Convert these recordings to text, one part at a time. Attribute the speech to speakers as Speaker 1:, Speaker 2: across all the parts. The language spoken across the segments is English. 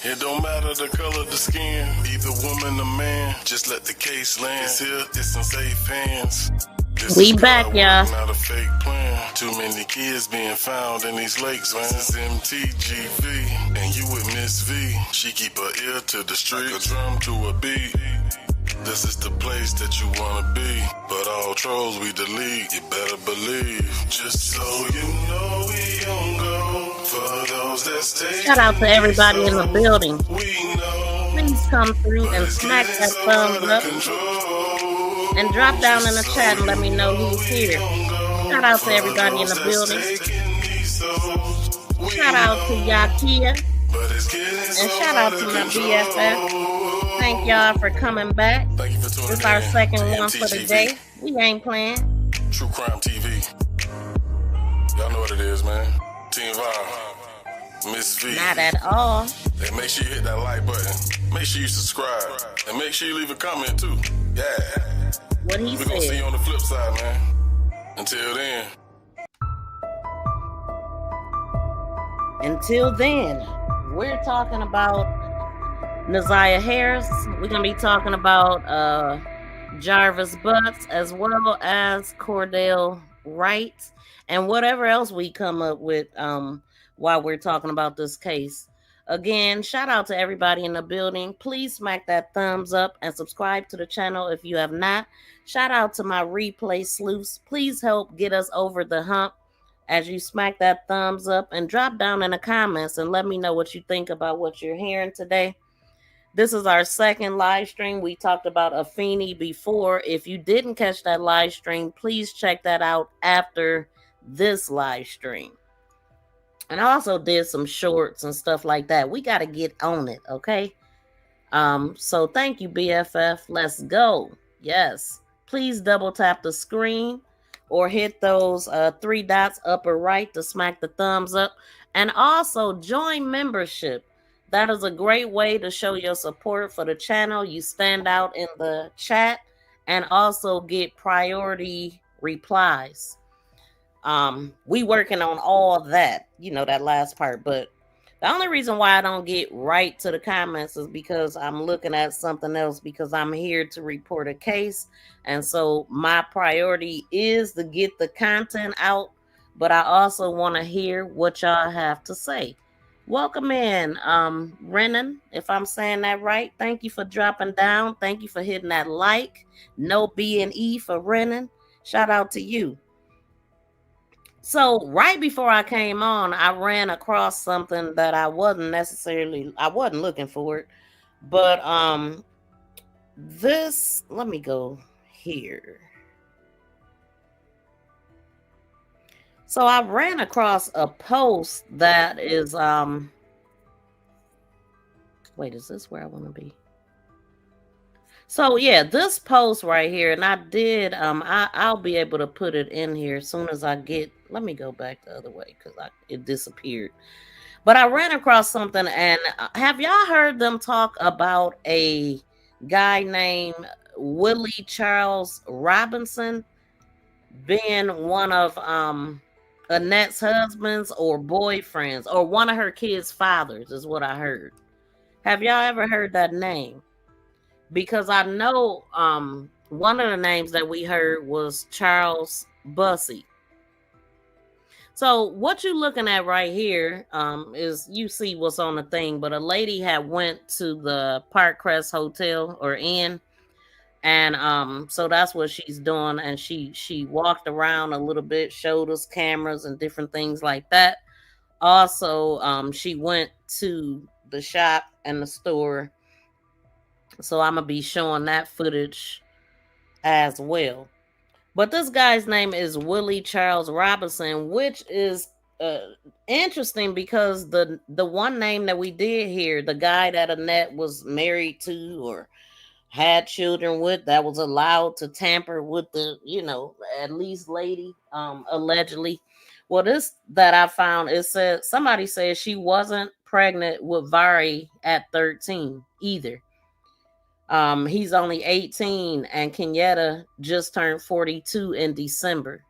Speaker 1: It don't matter the color of the skin, either woman or man, just let the case land. It's here, it's in safe hands. This
Speaker 2: We
Speaker 1: is
Speaker 2: back,
Speaker 1: God
Speaker 2: y'all.
Speaker 1: working out a fake plan. Too many kids being found in these lakes, man. This is MTGV, and you with Miss V. She keep her ear to the street, like a drum to a beat. This is the place that you wanna be, but all trolls we delete, you better believe. Just so you know we don't go for those that stay.
Speaker 2: Shout out to everybody in the building.
Speaker 1: We know.
Speaker 2: Please come through and smack that thumbs up and drop down in the chat and let me know who's here. Shout out to everybody in the building. Shout out to Yakia. And shout out to my BFF. Thank y'all for coming back. This is our second one for the day. We ain't playing.
Speaker 1: True Crime TV. Y'all know what it is, man. Team Vibe. Miss V.
Speaker 2: Not at all.
Speaker 1: And make sure you hit that like button. Make sure you subscribe. And make sure you leave a comment too. Yeah.
Speaker 2: What he
Speaker 1: We're gonna see
Speaker 2: said.
Speaker 1: you on the flip side, man. Until then.
Speaker 2: Until then, we're talking about Naziyah Harris. We're going to be talking about Jarvis Butts as well as Cordell Wright and whatever else we come up with while we're talking about this case. Again, shout out to everybody in the building. Please smack that thumbs up and subscribe to the channel if you have not. Shout out to my replay sleuths. Please help get us over the hump as you smack that thumbs up and drop down in the comments and let me know what you think about what you're hearing today. This is our second live stream. We talked about Afeni before. If you didn't catch that live stream, please check that out after this live stream. And I also did some shorts and stuff like that. We got to get on it, okay? So thank you, BFF. Let's go. Yes. Please double tap the screen or hit those 3 dots upper right to smack the thumbs up. And also join membership. That is a great way to show your support for the channel. You stand out in the chat and also get priority replies. We working on all that, you know, that last part. But the only reason why I don't get right to the comments is because I'm looking at something else, because I'm here to report a case. And so my priority is to get the content out, but I also want to hear what y'all have to say. Welcome in, Renan, if I'm saying that right. Thank you for dropping down. Thank you for hitting that like. No B and E for Renan. Shout out to you. So right before I came on, I ran across something that I wasn't looking for it. But let me go here. So I ran across a post that is wait, is this where I want to be? So yeah, this post right here, and I did I'll be able to put it in here as soon as I get. Let me go back the other way because it disappeared. But I ran across something, and have y'all heard them talk about a guy named Willie Charles Robinson being one of Annette's husbands or boyfriends, or one of her kids' fathers, is what I heard. Have y'all ever heard that name? Because I know one of the names that we heard was Charles Bussey. So what you're looking at right here is, you see what's on the thing, but a lady had went to the Parkcrest Hotel or Inn, and so that's what she's doing. And she walked around a little bit, showed us cameras and different things like that. Also, she went to the shop and the store. So I'm going to be showing that footage as well. But this guy's name is Willie Charles Robinson, which is interesting because the one name that we did hear, the guy that Annette was married to or had children with, that was allowed to tamper with the, at least lady, allegedly. Well, this that I found, it said, somebody said she wasn't pregnant with Vari at 13 either. He's only 18, and Kenyatta just turned 42 in December.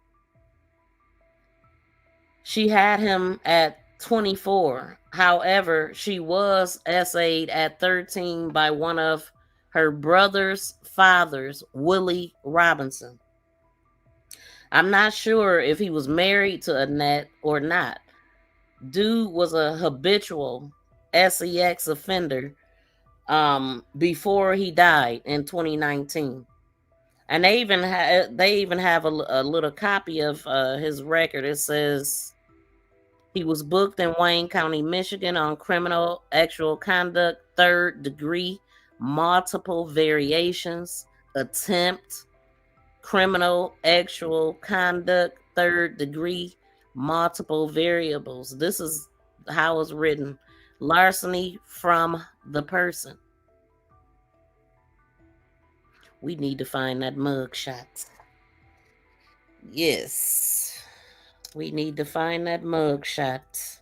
Speaker 2: She had him at 24. However, she was essayed at 13 by one of her brother's fathers, Willie Robinson. I'm not sure if he was married to Annette or not. Dude was a habitual sex offender before he died in 2019. And they even have a little copy of his record. It says he was booked in Wayne County, Michigan on criminal actual conduct, 3rd degree, multiple variations, attempt, criminal actual conduct, 3rd degree, multiple variables. This is how it's written. Larceny from the person. We need to find that mug shot. Yes. We need to find that mug shot.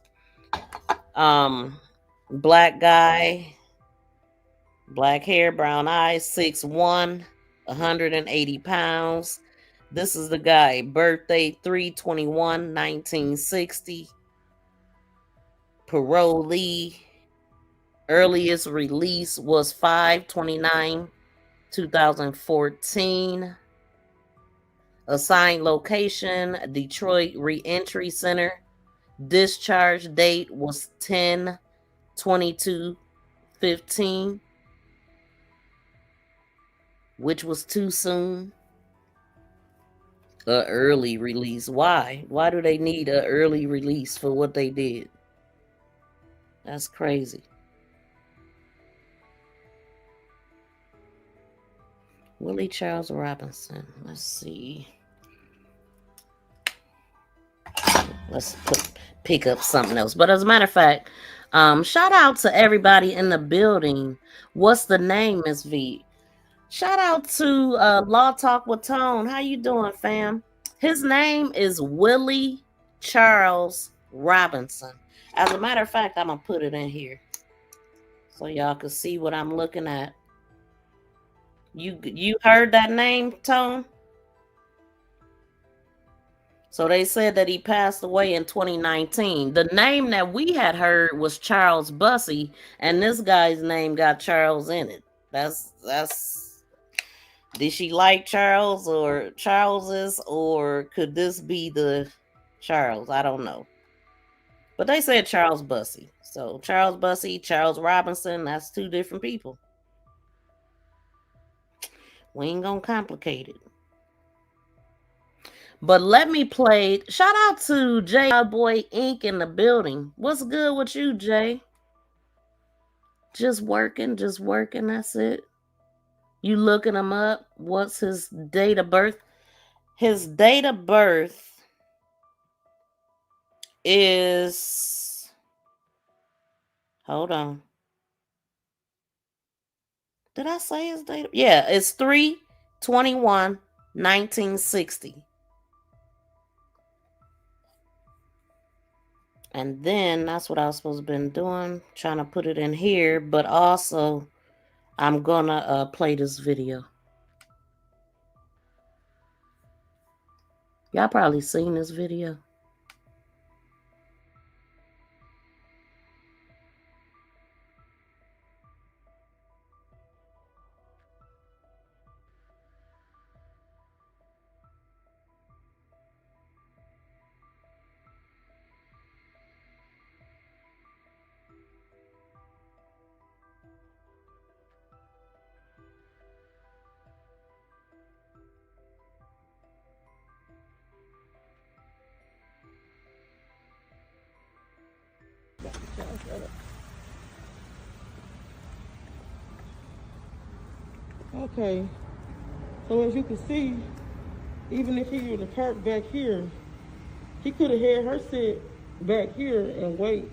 Speaker 2: Black guy, black hair, brown eyes, 6'1", 180 pounds. This is the guy. Birthday 3/21/1960. Parolee. Earliest release was 5/29/2014. Assigned location, Detroit Reentry Center. Discharge date was 10/22/15, which was too soon. A early release. Why? Why do they need an early release for what they did? That's crazy. Willie Charles Robinson. Let's see. Let's pick up something else. But as a matter of fact, shout out to everybody in the building. What's the name, Miss V? Shout out to Law Talk with Tone. How you doing, fam? His name is Willie Charles Robinson. As a matter of fact, I'm going to put it in here so y'all can see what I'm looking at. You heard that name, Tone? So they said that he passed away in 2019. The name that we had heard was Charles Bussey, and this guy's name got Charles in it. That's did she like Charles or Charles's, or could this be the Charles? I don't know. But they said Charles Bussey. So Charles Bussey, Charles Robinson, that's two different people. We ain't gonna complicate it. But let me play. Shout out to J Boy Inc. in the building. What's good with you, Jay? Just working. That's it. You looking him up? What's his date of birth? His date of birth is... Hold on. Did I say his date? Yeah, it's 3/21/1960. And then that's what I was supposed to have been doing, trying to put it in here, but also I'm gonna play this video. Y'all probably seen this video.
Speaker 3: Okay, so as you can see, even if he were to park back here, he could have had her sit back here and wait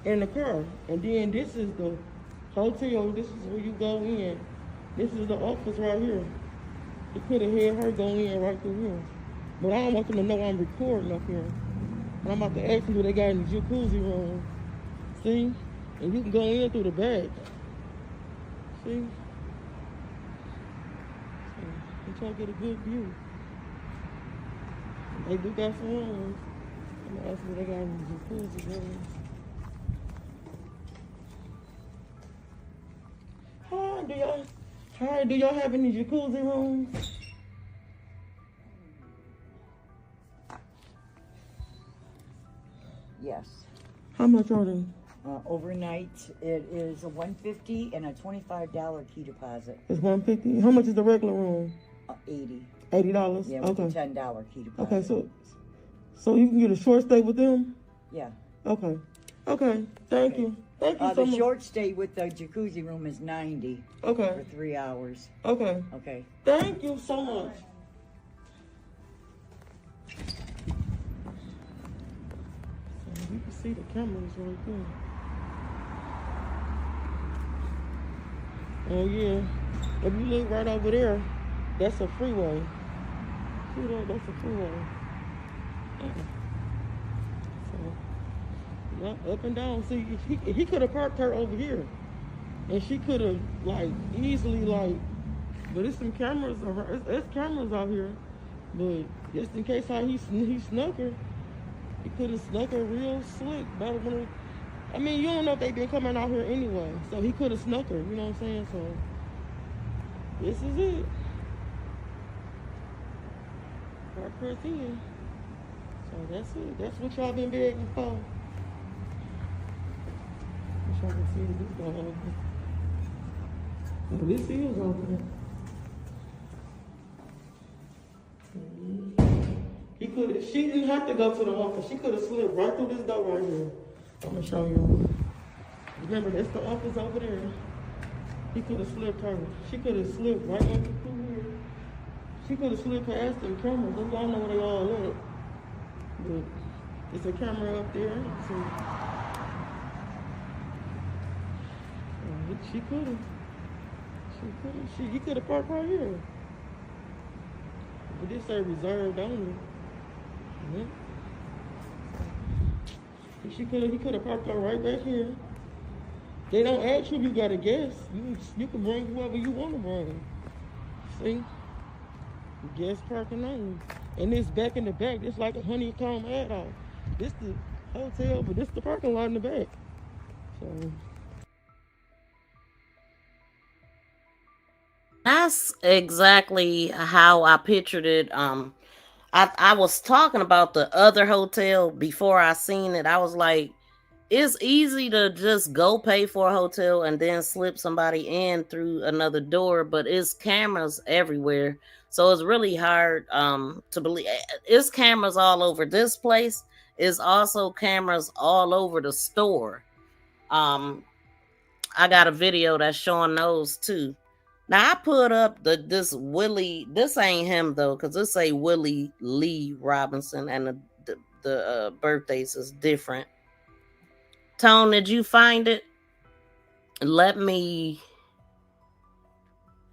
Speaker 3: in the car. And then this is the hotel, this is where you go in. This is the office right here. He could have had her go in right through here. But I don't want them to know I'm recording up here. And I'm about to ask them what they got in the jacuzzi room. See? And you can go in through the back. See? I'm trying to get a good view. They do got some rooms. I'm gonna ask you, they got any jacuzzi rooms. Hi, do y'all have any jacuzzi rooms?
Speaker 4: Yes.
Speaker 3: How much are they?
Speaker 4: Overnight, it is a $150 and a $25 key deposit.
Speaker 3: It's $150. How much is the regular room?
Speaker 4: $80.
Speaker 3: $80.
Speaker 4: Yeah, with
Speaker 3: okay.
Speaker 4: a $10 key deposit.
Speaker 3: Okay, so you can get a short stay with them?
Speaker 4: Yeah.
Speaker 3: Okay. Okay. Thank you. Thank you so
Speaker 4: the
Speaker 3: much.
Speaker 4: short stay with the jacuzzi room is $90.
Speaker 3: Okay.
Speaker 4: For 3 hours.
Speaker 3: Okay.
Speaker 4: Okay.
Speaker 3: Thank you so much. So you can see the cameras right there. Oh yeah. If you look right over there, that's a freeway. See that? That's a freeway. So, yeah, up and down. See, he could have parked her over here, and she could have like easily like. But it's some cameras. There's cameras out here, but just in case how he snuck her, he could have snuck her real slick. I mean, you don't know if they've been coming out here anyway, so he could have snuck her. You know what I'm saying? So this is it. Parkcrest in. So that's it. That's what y'all been begging for. Wish I could see this going open. Oh, this is open. She didn't have to go to the office. She could have slipped right through this door right here. I'm gonna show you. Remember, that's the office over there. He could have slipped her. She could have slipped right over through here. She could have slipped past them cameras. Y'all know where they all at. But it's a camera up there. So, she could have. He could have parked right here. But this say reserved only. Yeah. He could have parked her right back here. They don't ask you if you got a guest. You can bring whoever you want to bring. See? Guest parking only. And this back in the back, it's like a honeycomb add-on. This the hotel, but this the parking lot in the back. So
Speaker 2: That's exactly how I pictured it. I was talking about the other hotel before I seen it. I was like, it's easy to just go pay for a hotel and then slip somebody in through another door, but it's cameras everywhere. So it's really hard to believe. It's cameras all over this place. It's also cameras all over the store. I got a video that's showing those too. Now I put up this Willie. This ain't him though, because this say Willie Lee Robinson, and the birthdays is different. Tone, did you find it? Let me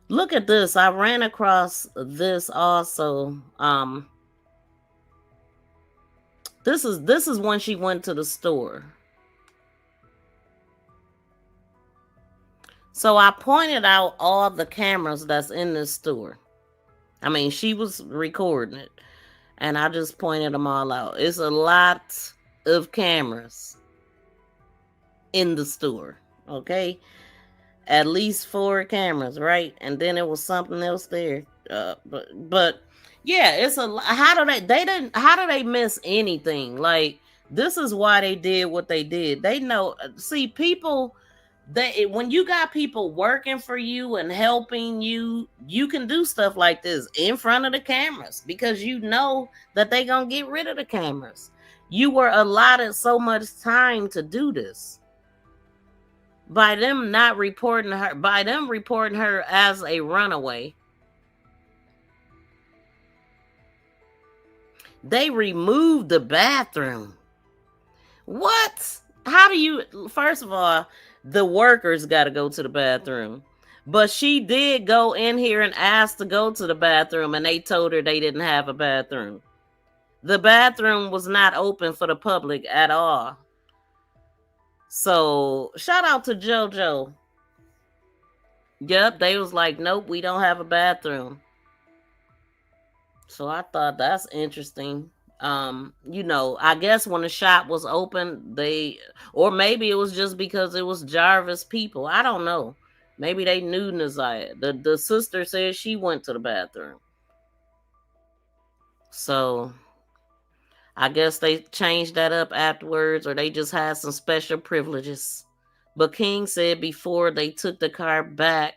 Speaker 2: look at this. I ran across this also. This is when she went to the store. So I pointed out all the cameras that's in this store. I mean, she was recording it, and I just pointed them all out. It's a lot of cameras in the store, okay? At least 4 cameras, right? And then there was something else there. But yeah, it's a. How do they miss anything? Like, this is why they did what they did. They know. See, people. When you got people working for you and helping you, you can do stuff like this in front of the cameras because you know that they gonna get rid of the cameras. You were allotted so much time to do this. By them not reporting her, by them reporting her as a runaway, they removed the bathroom. What? How do you, first of all, the workers got to go to the bathroom. But she did go in here and ask to go to the bathroom, and they told her they didn't have a bathroom. The bathroom was not open for the public at all. So, shout out to JoJo. Yep, they was like, nope, we don't have a bathroom. So I thought that's interesting. I guess when the shop was open, or maybe it was just because it was Jarvis people. I don't know. Maybe they knew Naziyah. The sister said she went to the bathroom. So I guess they changed that up afterwards, or they just had some special privileges. But King said before they took the car back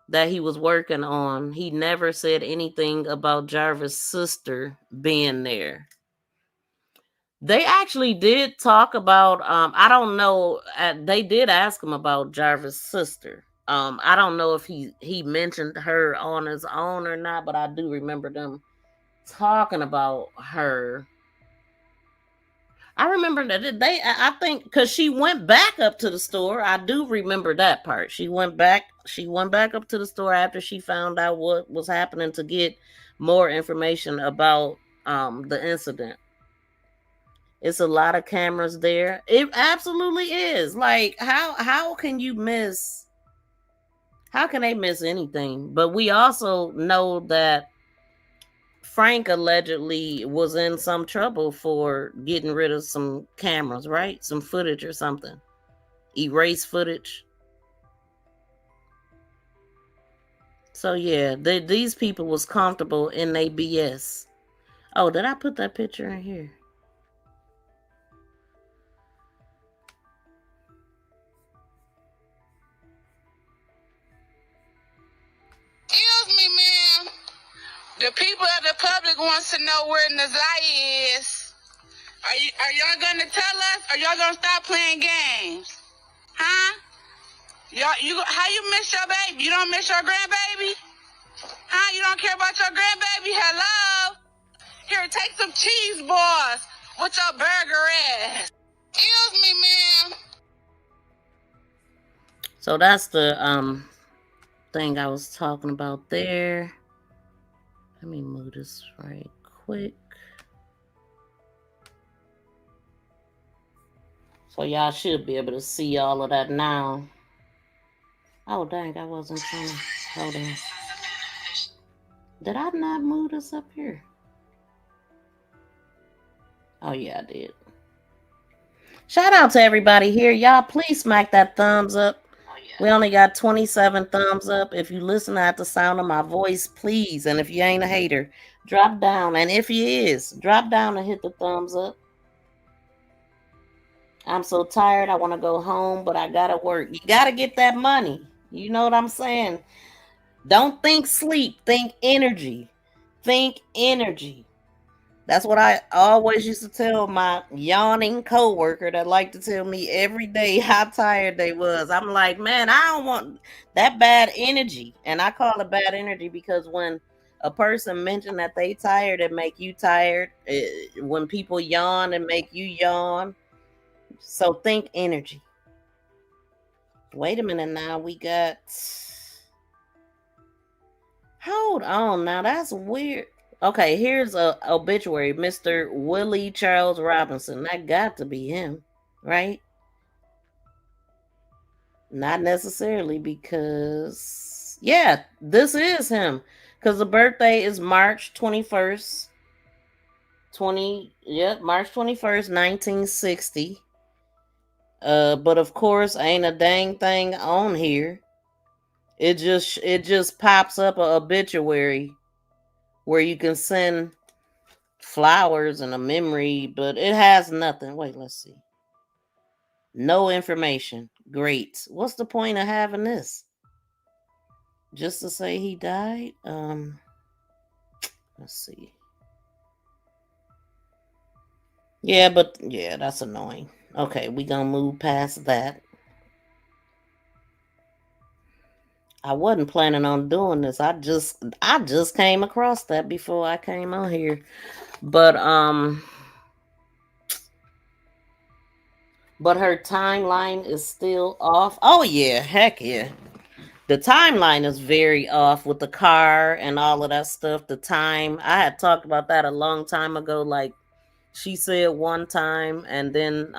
Speaker 2: that he was working on, he never said anything about Jarvis' sister being there. They actually did talk about, I don't know, they did ask him about Jarvis' sister. I don't know if he mentioned her on his own or not, but I do remember them talking about her. I remember that I think, because she went back up to the store. I do remember that part. She went back up to the store after she found out what was happening to get more information about the incident. It's a lot of cameras there. It absolutely is. Like, how can you miss? How can they miss anything? But we also know that Frank allegedly was in some trouble for getting rid of some cameras, right? Some footage or something. Erase footage. So yeah, these people was comfortable in their BS. Oh, did I put that picture in here?
Speaker 5: Excuse me, ma'am. The people of the public wants to know where Naziyah is. Are y'all gonna tell us, or y'all gonna stop playing games? Huh? How you miss your baby? You don't miss your grandbaby? Huh? You don't care about your grandbaby? Hello? Here, take some cheese balls with your burger ass. Excuse me, ma'am.
Speaker 2: So that's the thing I was talking about there. Let me move this right quick. So y'all should be able to see all of that now. Oh dang, I wasn't trying to. Hold on. Did I not move this up here? Oh yeah, I did. Shout out to everybody here. Y'all please smack that thumbs up. We only got 27 thumbs up. If you listen at the sound of my voice, please. And if you ain't a hater, drop down. And if you is, drop down and hit the thumbs up. I'm so tired. I want to go home, but I got to work. You got to get that money. You know what I'm saying? Don't think sleep. Think energy. Think energy. That's what I always used to tell my yawning coworker that liked to tell me every day how tired they was. I'm like, man, I don't want that bad energy. And I call it bad energy because when a person mention that they tired, it make you tired. When people yawn, it make you yawn. So think energy. Wait a minute now. We got... Hold on now. That's weird. Okay, here's a obituary. Mr. Willie Charles Robinson. That got to be him, right? Not necessarily, because yeah, this is him. Because the birthday is March 21st. March 21st, 1960. But of course, ain't a dang thing on here. It just pops up a obituary where you can send flowers and a memory, but it has nothing. Wait, let's see. No information. Great. What's the point of having this? Just to say he died? Let's see. Yeah, but yeah, that's annoying. Okay, we gonna move past that. I wasn't planning on doing this. I just came across that before I came on here. But her timeline is still off. Oh yeah, heck yeah. The timeline is very off with the car and all of that stuff. The time, I had talked about that a long time ago. Like she said one time, and then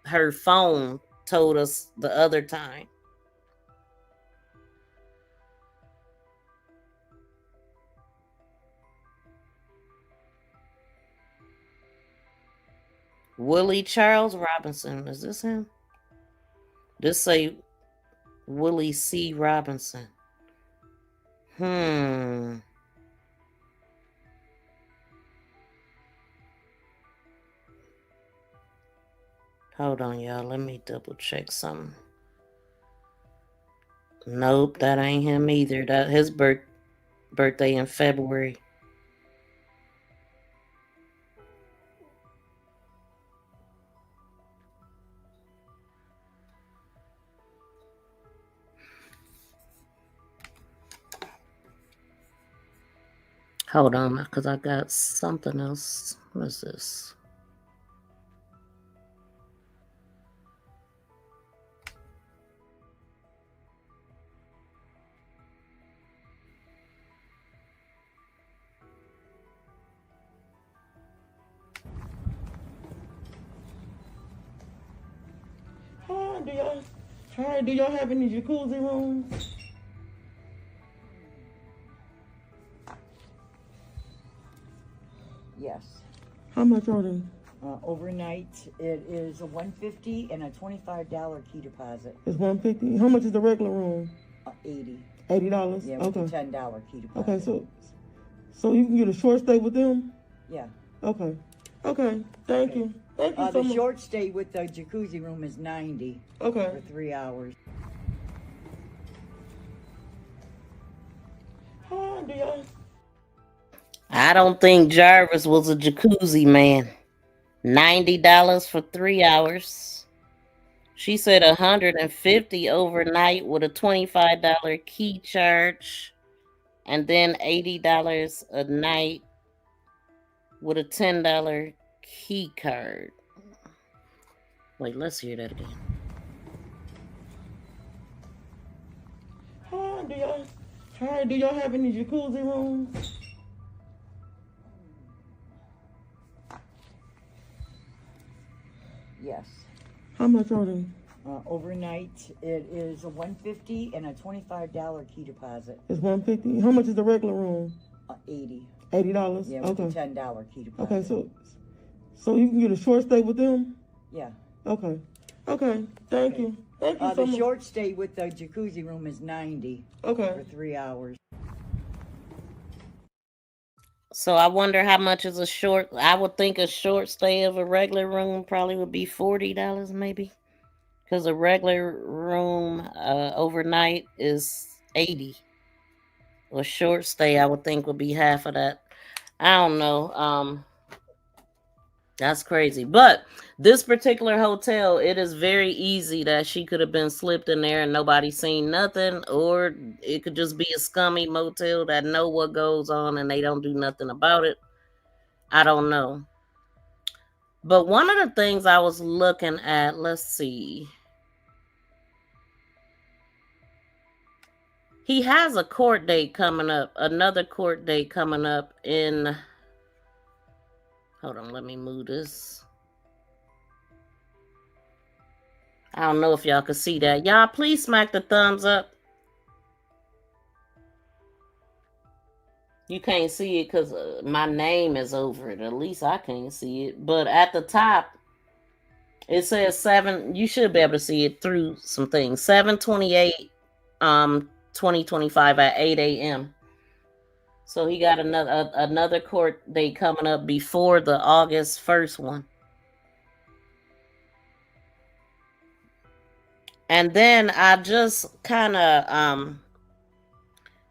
Speaker 2: her phone told us the other time. Willie Charles Robinson. Is this him? This say Willie C. Robinson. Hold on, y'all. Let me double check something. Nope, that ain't him either. That his birthday in February. Hold on, because I got something else. What is this?
Speaker 3: Hi, do y'all have any jacuzzi rooms?
Speaker 4: Yes.
Speaker 3: How much are they?
Speaker 4: Overnight, it is a $150 and a $25 key deposit.
Speaker 3: It's $150. How much is the regular room?
Speaker 4: $80.
Speaker 3: $80?
Speaker 4: Yeah,
Speaker 3: okay.
Speaker 4: with a $10 key deposit.
Speaker 3: Okay, so you can get a short stay with them?
Speaker 4: Yeah.
Speaker 3: Okay. Okay, thank you. Thank you so much.
Speaker 4: The short stay with the jacuzzi room is $90.
Speaker 3: Okay.
Speaker 4: For 3 hours.
Speaker 3: Hi, do y'all...
Speaker 2: I don't think Jarvis was a jacuzzi man. $90 for 3 hours. She said $150 overnight with a $25 key charge, and then $80 a night with a $10 key card. Wait, let's hear that again.
Speaker 3: Hi, do y'all have any jacuzzi rooms?
Speaker 4: Yes.
Speaker 3: How much are they?
Speaker 4: Overnight, it is a $150 and a $25 key deposit.
Speaker 3: It's $150. How much is the regular room?
Speaker 4: $80.
Speaker 3: $80?
Speaker 4: Yeah, with a $10 key deposit.
Speaker 3: Okay, so you can get a short stay with them?
Speaker 4: Yeah.
Speaker 3: Okay. Okay, thank you. Thank you so much.
Speaker 4: The short stay with the jacuzzi room is $90.
Speaker 3: Okay.
Speaker 4: For 3 hours.
Speaker 2: So I wonder how much is a short. I would think a short stay of a regular room probably would be $40 maybe, because a regular room overnight is $80. A short stay I would think would be half of that. I don't know. That's crazy. But this particular hotel, it is very easy that she could have been slipped in there and nobody seen nothing, or it could just be a scummy motel that know what goes on and they don't do nothing about it. I don't know. But one of the things I was looking at, let's see. He has a court date coming up, another court date coming up in... Hold on, let me move this. I don't know if y'all can see that. Y'all, please smack the thumbs up. You can't see it because my name is over it. At least I can't see it. But at the top, it says 7. You should be able to see it through some things. 7/28, 2025 at 8 a.m. So he got another court date coming up before the August 1st one. And then I just kind of,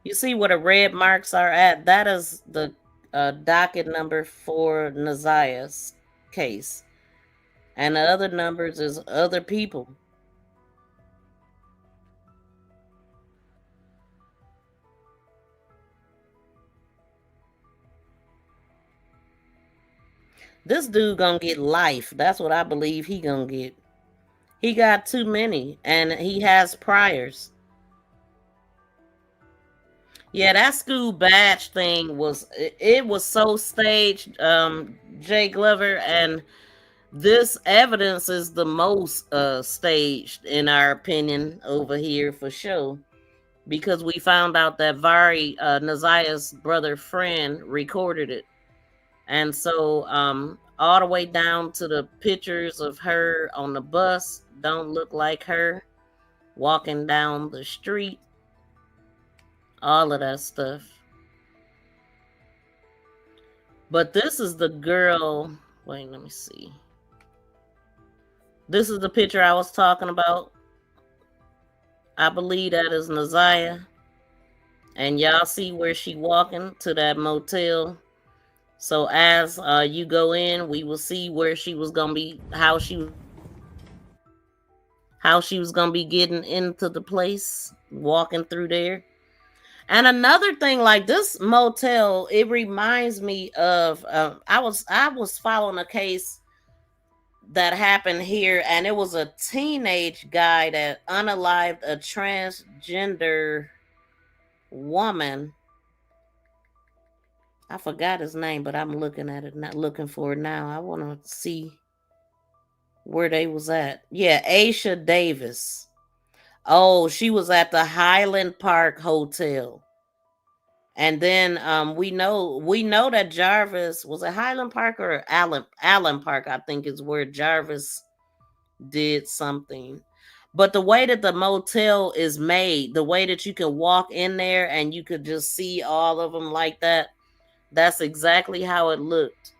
Speaker 2: you see where the red marks are at? That is the docket number for Naziyah's case. And the other numbers is other people. This dude gonna get life. That's what I believe he gonna get. He got too many, and he has priors. Yeah, that school badge thing was so staged, Jay Glover, and this evidence is the most staged in our opinion over here for sure, because we found out that Naziyah's brother friend recorded it. And so all the way down to the pictures of her on the bus don't look like her walking down the street. All of that stuff. But this is the girl. Wait, let me see. This is the picture I was talking about. I believe that is Naziyah. And y'all see where she walking to that motel. So as you go in, we will see where she was gonna be, how she was gonna be getting into the place, walking through there. And another thing, like this motel, it reminds me of I was following a case that happened here, and it was a teenage guy that unalived a transgender woman. I forgot his name, but I'm looking at it, not looking for it now. I want to see where they was at. Yeah, Aisha Davis. Oh, she was at the Highland Park Hotel. And then we know that Jarvis was at Highland Park or Allen Park, I think is where Jarvis did something. But the way that the motel is made, the way that you can walk in there and you could just see all of them like that, that's exactly how it looked.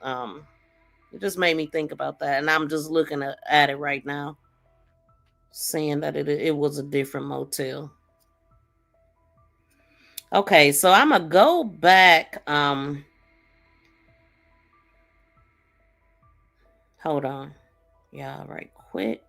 Speaker 2: It just made me think about that, and I'm just looking at it right now, seeing that it was a different motel. Okay, so I'm gonna go back. Hold on, y'all, right quick.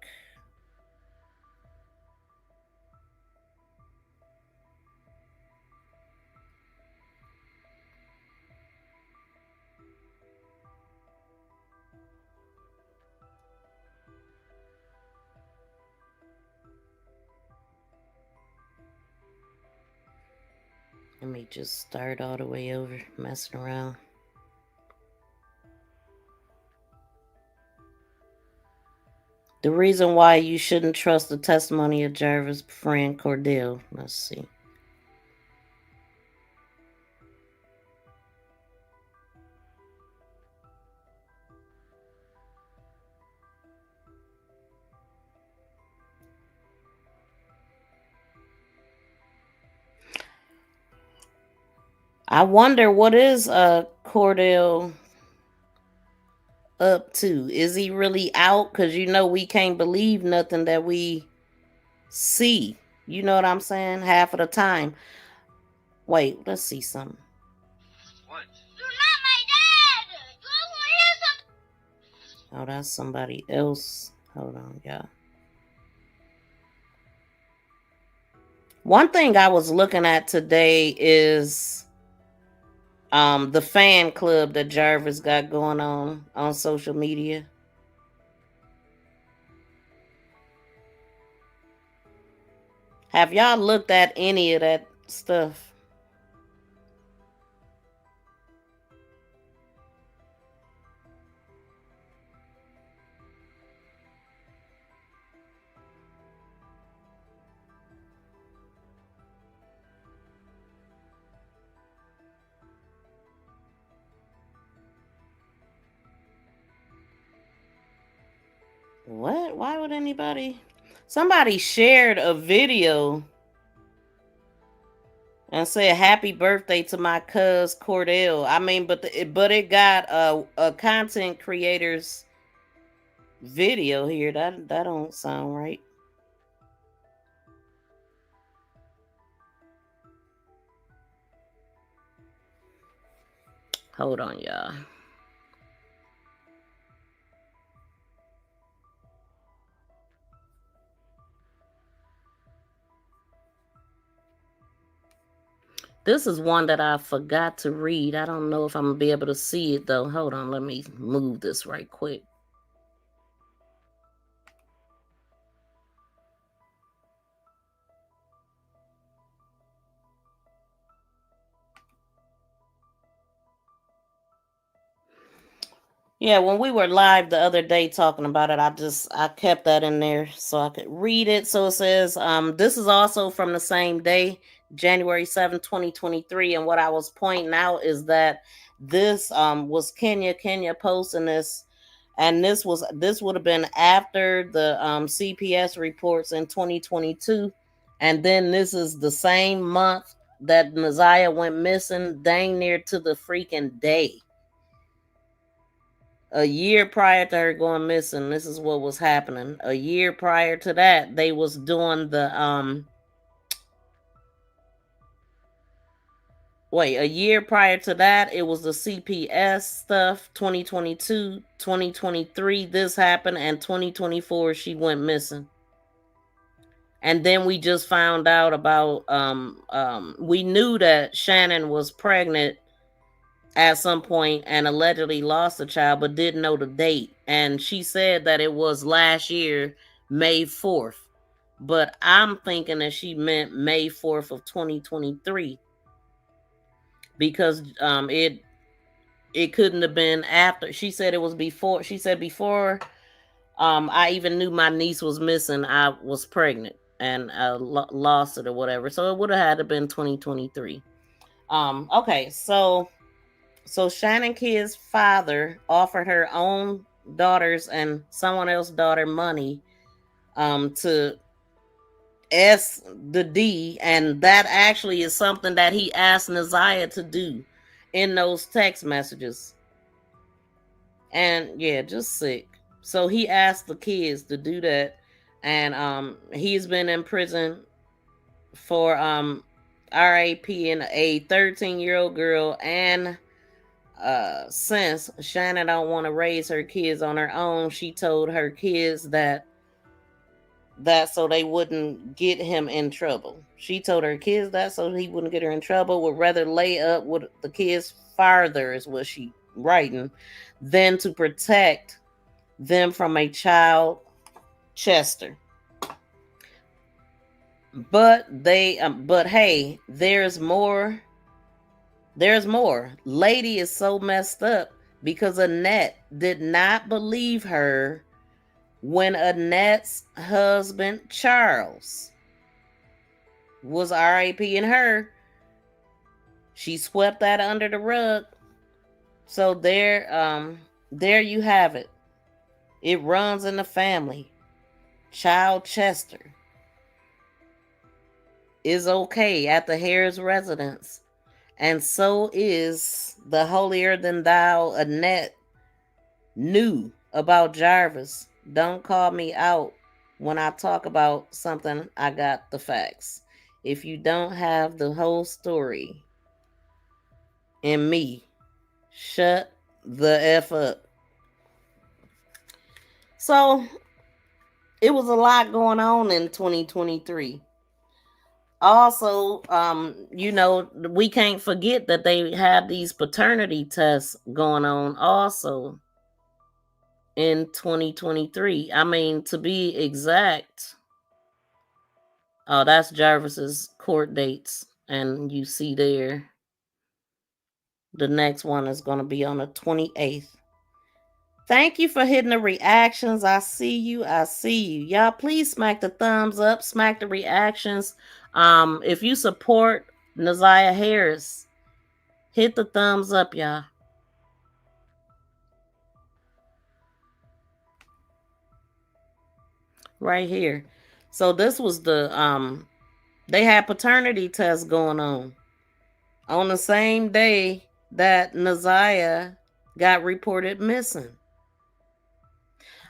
Speaker 2: Let me just start all the way over, messing around. The reason why you shouldn't trust the testimony of Jarvis' friend Cordell. Let's see. I wonder what is Cordell up to? Is he really out? Because we can't believe nothing that we see. You know what I'm saying? Half of the time. Wait, let's see something.
Speaker 6: What?
Speaker 5: You're not my dad! You don't want to hear something.
Speaker 2: Oh, that's somebody else. Hold on, y'all. One thing I was looking at today is the fan club that Jarvis got going on social media. Have y'all looked at any of that stuff? What? Why would anybody? Somebody shared a video and said happy birthday to my cuz Cordell. I mean, but it got a content creator's video here. That don't sound right. Hold on, y'all. This is one that I forgot to read. I don't know if I'm going to be able to see it, though. Hold on. Let me move this right quick. Yeah, when we were live the other day talking about it, I kept that in there so I could read it. So it says, this is also from the same day, January 7, 2023. And what I was pointing out is that this was Kenya posting this And this would have been after the CPS reports in 2022, and then this is the same month that Naziyah went missing, dang near to the freaking day. A year prior to her going missing, this is what was happening. A year prior to that, they was doing the a year prior to that, it was the CPS stuff. 2022, 2023, this happened, and 2024, she went missing. And then we just found out about we knew that Shannon was pregnant at some point and allegedly lost a child, but didn't know the date. And she said that it was last year, May 4th. But I'm thinking that she meant May 4th of 2023. Because it couldn't have been after. She said it was before. She said before I even knew my niece was missing, I was pregnant and lost it or whatever. So it would have had to been 2023. Okay, so Shannon Kidd's father offered her own daughters and someone else's daughter money to S the D, and that actually is something that he asked Naziyah to do in those text messages. And yeah, just sick. So he asked the kids to do that, and he's been in prison for raping a 13-year-old girl, and since Shannon don't want to raise her kids on her own, she told her kids that so they wouldn't get him in trouble. She told her kids that so he wouldn't get her in trouble, would rather lay up with the kids farther, is what she writing, than to protect them from a child Chester. But hey, there's more. Lady is so messed up because Annette did not believe her when Annette's husband Charles was RIPing her. She swept that under the rug. So there you have it. It runs in the family. Child Chester is okay at the Harris residence. And so is the holier than thou Annette knew about Jarvis. Don't call me out when I talk about something. I got the facts. If you don't have the whole story in me, shut the F up. So it was a lot going on in 2023. Also, we can't forget that they have these paternity tests going on also in 2023. I mean, to be exact, that's Jarvis's court dates, and you see there, the next one is going to be on the 28th. Thank you for hitting the reactions. I see you. Y'all, please smack the thumbs up, smack the reactions. If you support Naziyah Harris, hit the thumbs up, y'all. Right here. So this was the they had paternity tests going on the same day that Naziyah got reported missing.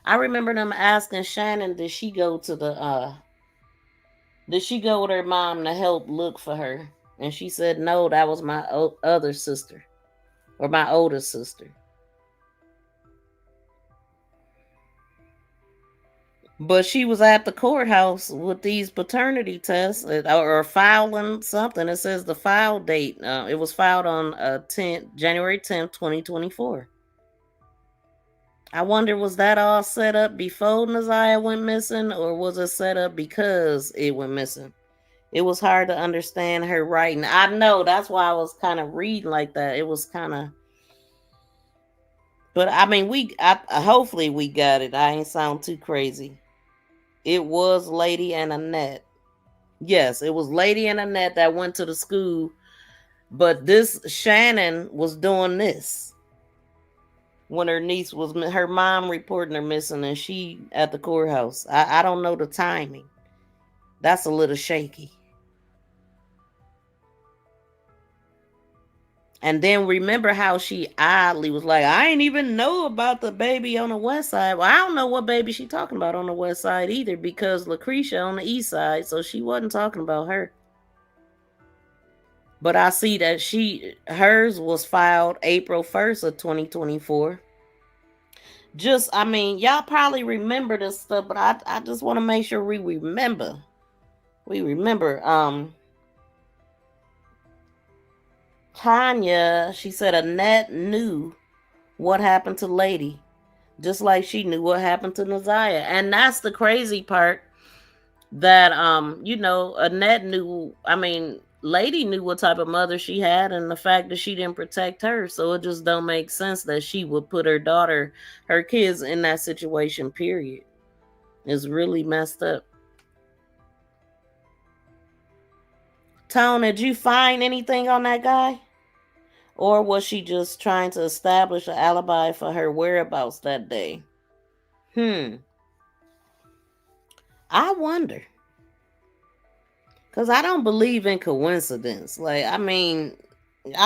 Speaker 2: I remember them asking Shannon, did she go with her mom to help look for her? And she said, no, that was my other sister, or my older sister. But she was at the courthouse with these paternity tests, or filing something. It says the file date. It was filed on January 10th, 2024. I wonder, was that all set up before Naziyah went missing, or was it set up because it went missing? It was hard to understand her writing. I know, that's why I was kind of reading like that. It was kind of, but I mean, hopefully we got it. I ain't sound too crazy. It was Lady and Annette. Yes, it was Lady and Annette that went to the school, but this Shannon was doing this. when her mom reporting her missing and she at the courthouse. I don't know the timing. That's a little shaky. And then remember how she oddly was like, I ain't even know about the baby on the west side. Well, I don't know what baby she talking about on the west side either, because Lucretia on the east side, so she wasn't talking about her. But I see that hers was filed April 1st of 2024. Y'all probably remember this stuff, but I just want to make sure we remember. Tanya, she said Annette knew what happened to Lady, just like she knew what happened to Naziyah. And that's the crazy part, that Annette knew, Lady knew what type of mother she had, and the fact that she didn't protect her. So it just don't make sense that she would put her kids in that situation, period. It's really messed up. Tone, did you find anything on that guy? Or was she just trying to establish an alibi for her whereabouts that day? I wonder. Because I don't believe in coincidence. I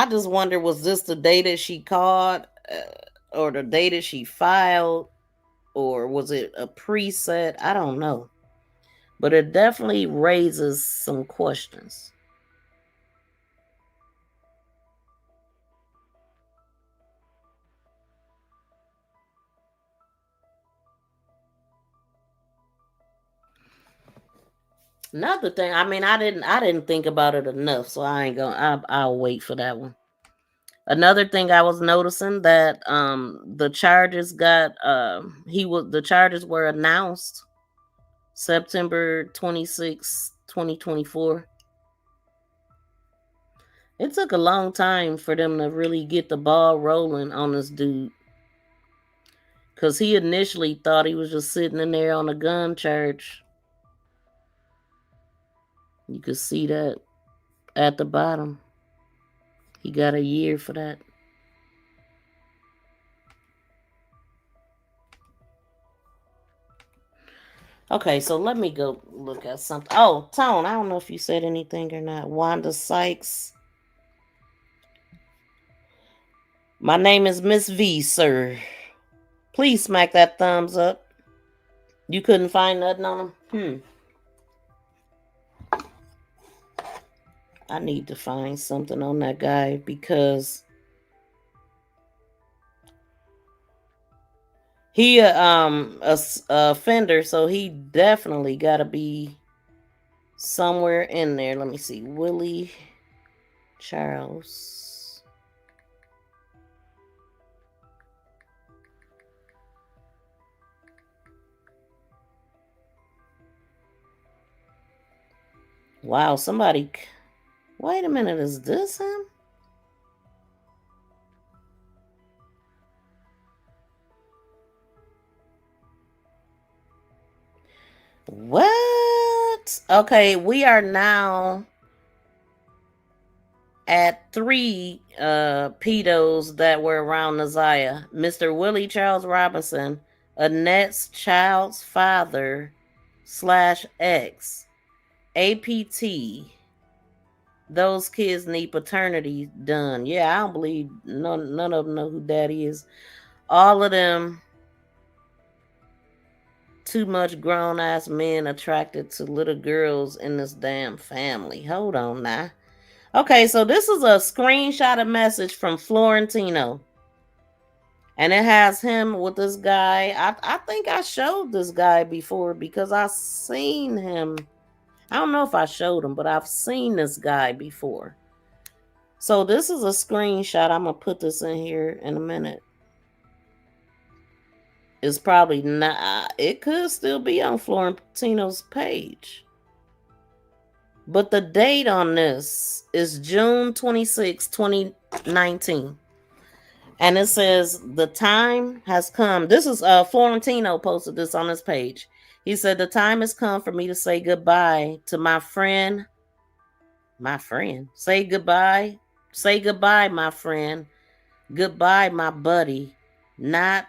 Speaker 2: just wonder, was this the day that she called? Or the day that she filed? Or was it a preset? I don't know. But it definitely raises some questions. Another thing, I didn't think about it enough, so I'll wait for that one. Another thing I was noticing, that the charges were announced September 26, 2024. It took a long time for them to really get the ball rolling on this dude, because he initially thought he was just sitting in there on a gun charge. You could see that at the bottom. He got a year for that. Okay, so let me go look at something. Oh, Tone, I don't know if you said anything or not. Wanda Sykes. My name is Miss V, sir. Please smack that thumbs up. You couldn't find nothing on him? I need to find something on that guy, because he a offender, so he definitely got to be somewhere in there. Let me see. Willie Charles. Wow, somebody... Wait a minute, is this him? What? Okay, we are now at 3 pedos that were around Naziyah. Mr. Willie Charles Robinson, Annette's child's father / ex, APT. Those kids need paternity done. Yeah, I don't believe none of them know who daddy is. All of them, too much grown-ass men attracted to little girls in this damn family. Hold on now. Okay, so this is a screenshot of message from Florentino. And it has him with this guy. I think I showed this guy before, because I've seen him. I don't know if I showed him, but I've seen this guy before. So this is a screenshot. I'm going to put this in here in a minute. It's probably not. It could still be on Florentino's page. But the date on this is June 26, 2019. And it says, the time has come. This is Florentino posted this on his page. He said, the time has come for me to say goodbye to my friend. My friend. Say goodbye. Say goodbye, my friend. Goodbye, my buddy. not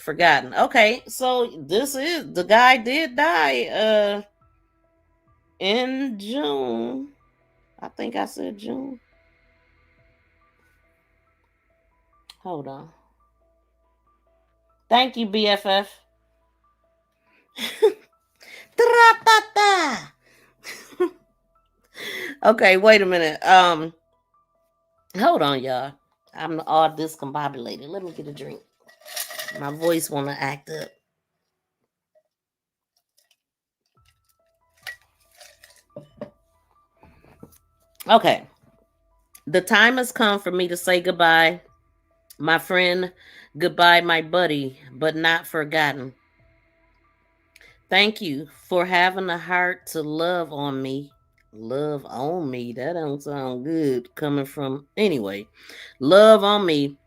Speaker 2: forgotten. Okay, so this is the guy did die in June. I think I said June. Hold on. Thank you, BFF. Okay, wait a minute. Hold on, y'all. I'm all discombobulated. Let me get a drink. My voice wanna act up. Okay. The time has come for me to say goodbye, my friend. Goodbye, my buddy, but not forgotten. Thank you for having the heart to love on me. Love on me. That don't sound good coming from anyway. Love on me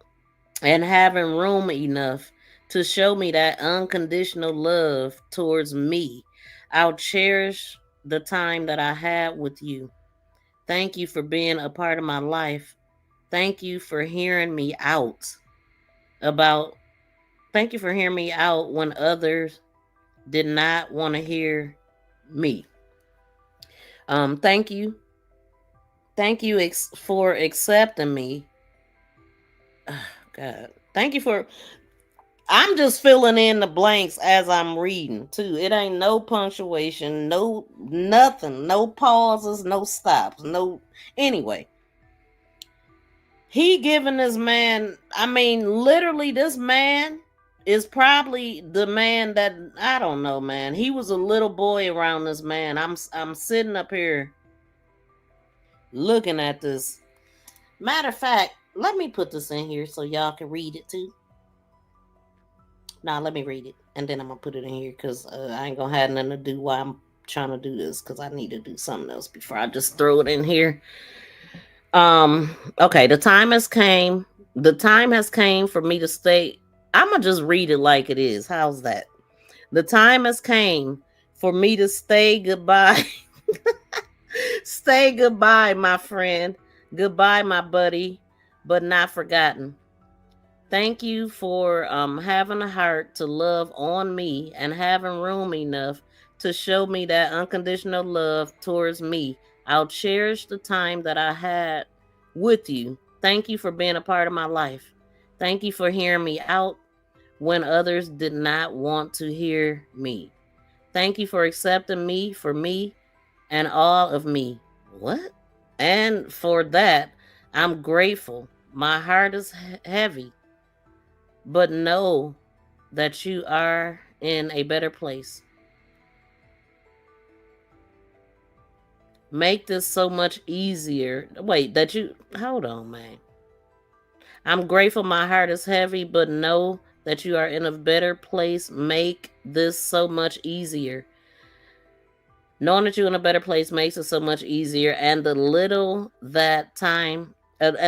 Speaker 2: and having room enough to show me that unconditional love towards me. I'll cherish the time that I had with you. Thank you for being a part of my life. Thank you for hearing me out about thank you for hearing me out when others did not want to hear me. Thank you. Thank you for accepting me. God. Thank you for I'm just filling in the blanks as I'm reading too. It ain't no punctuation, no nothing, no pauses, no stops, no anyway. He giving this man, I mean, literally, this man is probably the man that I don't know, man. He was a little boy around this man. I'm sitting up here looking at this. Matter of fact, let me put this in here so y'all can read it too. Nah, let me read it, and then I'm gonna put it in here because I ain't gonna have nothing to do while I'm trying to do this because I need to do something else before I just throw it in here. Okay, the time has came for me to stay. I'm gonna just read it like it is. How's that? The time has came for me to stay goodbye. Stay goodbye, my friend. Goodbye, my buddy, but not forgotten. Thank you for having a heart to love on me and having room enough to show me that unconditional love towards me. I'll cherish the time that I had with you. Thank you for being a part of my life. Thank you for hearing me out when others did not want to hear me. Thank you for accepting me for me and all of me. What? And for that, I'm grateful. My heart is heavy, but know that you are in a better place. Make this so much easier. Wait, hold on, man. I'm grateful my heart is heavy, but know that you are in a better place. Make this so much easier. Knowing that you're in a better place makes it so much easier. And the little that time that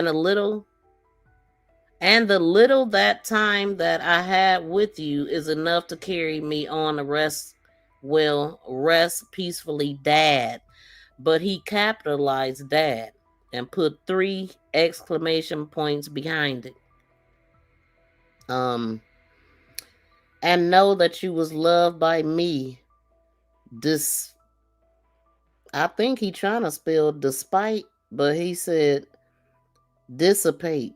Speaker 2: I had with you is enough to carry me on the rest. Will rest peacefully, Dad. But he capitalized Dad and put 3 exclamation points behind it. And know that you was loved by me. I think he trying to spell despite, but he said dissipate.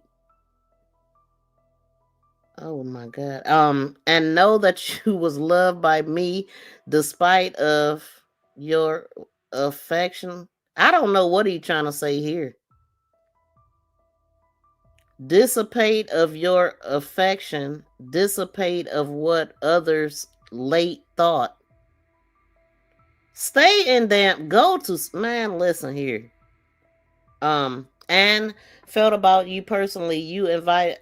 Speaker 2: Oh my God. And know that you was loved by me despite of your affection. I don't know what he trying to say here. Dissipate of your affection, dissipate of what others late thought. Stay in damn, go to, man, listen here. And felt about you personally. You invite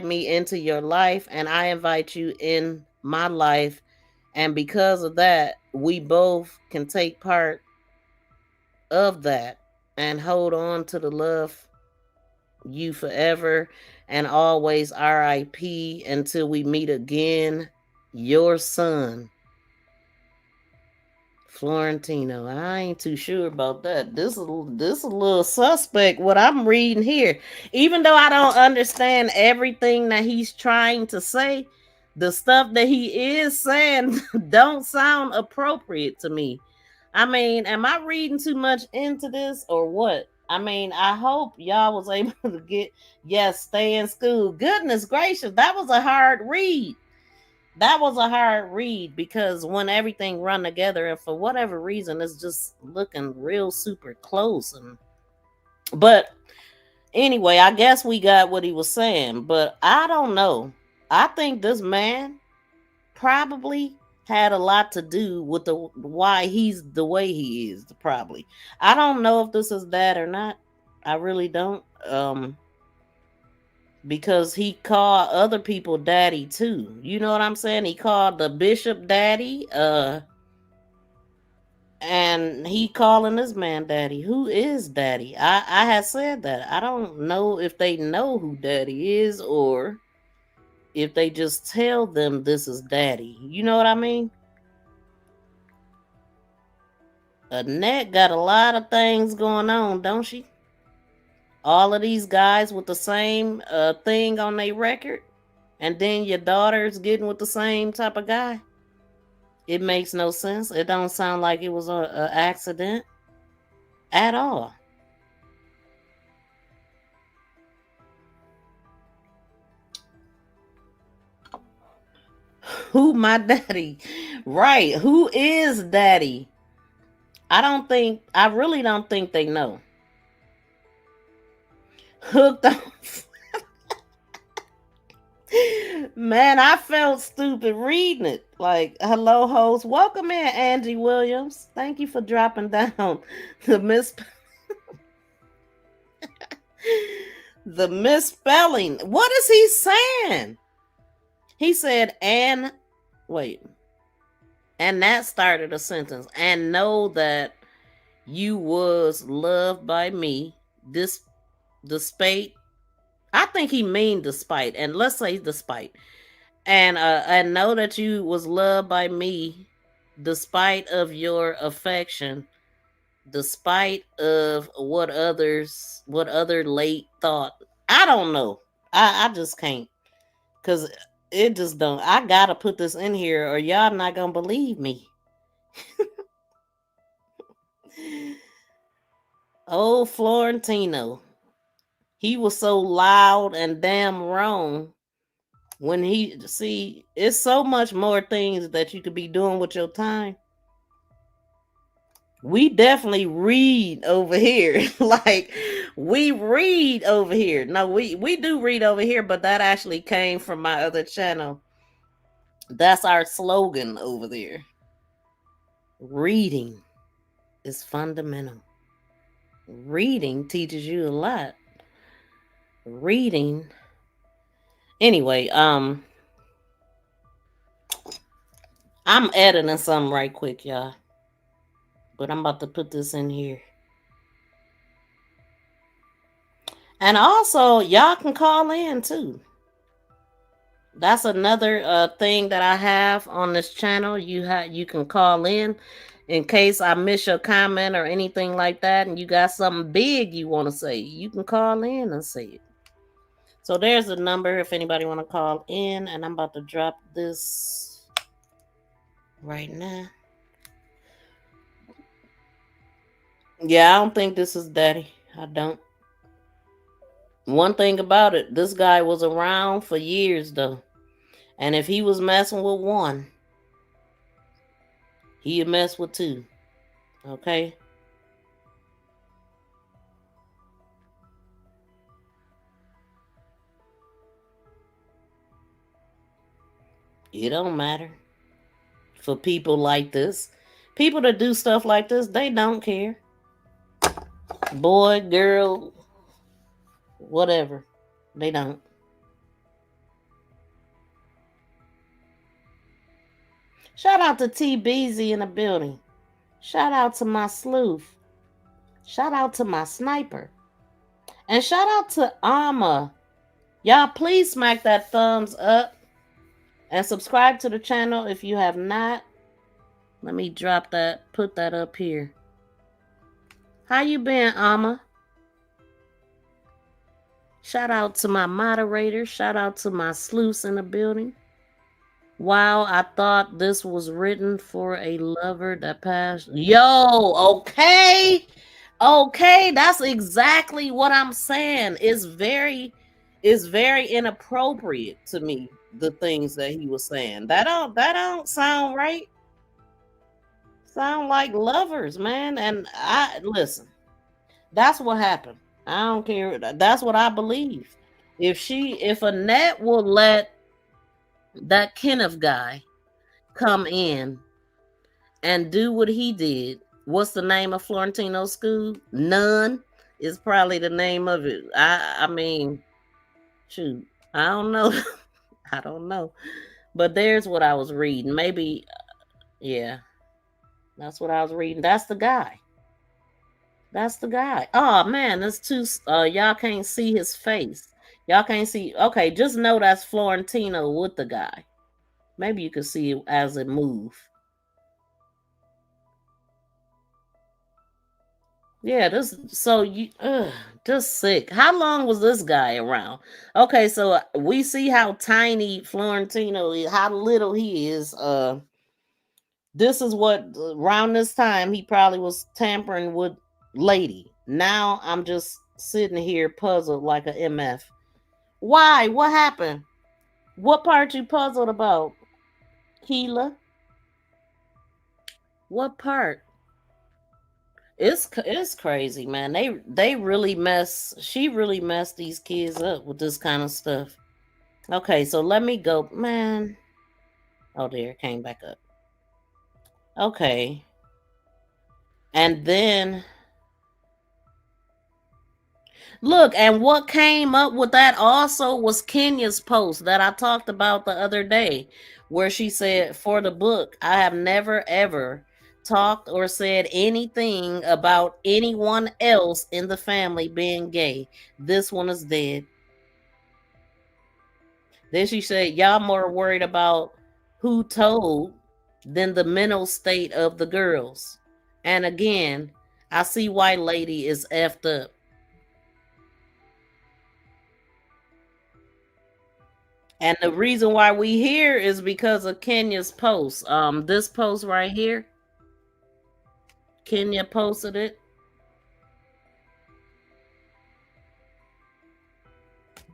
Speaker 2: me into your life, and I invite you in my life. And because of that, we both can take part of that and hold on to the love you forever and always, RIP, until we meet again. Your son, Florentino. I ain't too sure about that. This is a little suspect what I'm reading here. Even though I don't understand everything that he's trying to say, the stuff that he is saying don't sound appropriate to me. I mean, am I reading too much into this or what? I mean, I hope y'all was able to get, yes, stay in school. Goodness gracious, that was a hard read. That was a hard read because when everything run together and for whatever reason it's just looking real super close. But anyway, I guess we got what he was saying, but I don't know. I think this man probably had a lot to do with the why he's the way he is. Probably, I don't know if this is that or not. I really don't. Because he called other people daddy too. You know what I'm saying? He called the bishop daddy. And he calling this man daddy. Who is daddy? I had said that. I don't know if they know who daddy is or if they just tell them this is daddy. You know what I mean? Annette got a lot of things going on, don't she? All of these guys with the same thing on their record, and then your daughter's getting with the same type of guy. It makes no sense. It don't sound like it was an accident at all. Who my daddy? Right. Who is daddy? I really don't think they know. Hooked on. Man, I felt stupid reading it. Like, hello, host. Welcome in, Angie Williams. Thank you for dropping down the the misspelling. What is he saying? He said, and that started a sentence. And know that you was loved by me. Despite, I think he mean despite, and let's say despite, and know that you was loved by me, despite of your affection, despite of what other late thought. I don't know. I just can't, cause it just don't. I gotta put this in here, or y'all not gonna believe me. Oh, Florentino. He was so loud and damn wrong when it's so much more things that you could be doing with your time. We definitely read over here. Like, we read over here. No, we do read over here, but that actually came from my other channel. That's our slogan over there. Reading is fundamental. Reading teaches you a lot. Reading. Anyway, I'm editing something right quick, y'all. But I'm about to put this in here. And also, y'all can call in too. That's another thing that I have on this channel. You can call in case I miss your comment or anything like that, and you got something big you want to say. You can call in and say it. So there's a number if anybody want to call in, and I'm about to drop this right now. Yeah, I don't think this is daddy. I don't. One thing about it, this guy was around for years though. And if he was messing with one, he'd mess with two. Okay? It don't matter. For people like this, people that do stuff like this, they don't care. Boy, girl, whatever. They don't. Shout out to T Beezy in the building. Shout out to my sleuth. Shout out to my sniper. And shout out to Alma. Y'all please smack that thumbs up. And subscribe to the channel if you have not. Let me drop that, put that up here. How you been, Amma? Shout out to my moderator. Shout out to my sleuths in the building. Wow, I thought this was written for a lover that passed. Yo, okay. Okay, that's exactly what I'm saying. It's very inappropriate to me, the things that he was saying. That don't sound right. Sound like lovers, man. And I listen, that's what happened. I don't care. That's what I believe. If Annette will let that Kenneth guy come in and do what he did, what's the name of Florentino's school? None is probably the name of it. I mean, shoot, I don't know. I don't know. But there's what I was reading. Maybe, yeah, that's what I was reading. That's the guy. That's the guy. Oh man, that's too. Y'all can't see his face. Y'all can't see. Okay, just know that's Florentino with the guy. Maybe you can see it as it move. Yeah, this. So you, just sick. How long was this guy around? Okay, so we see how tiny Florentino is, how little he is. This is what around this time he probably was tampering with lady. Now I'm just sitting here puzzled like a MF. Why? What happened? What part you puzzled about, Keela? What part? It's crazy, man. They really mess. She really messed these kids up with this kind of stuff. Okay, so let me go, man. Oh, there it came back up. Okay, and then look, and what came up with that also was Kenya's post that I talked about the other day, where she said, for the book, I have never ever talked or said anything about anyone else in the family being gay. This one is dead. Then she said, y'all more worried about who told than the mental state of the girls. And again, I see white lady is effed up. And the reason why we here is because of Kenya's post. This post right here, Kenya posted it.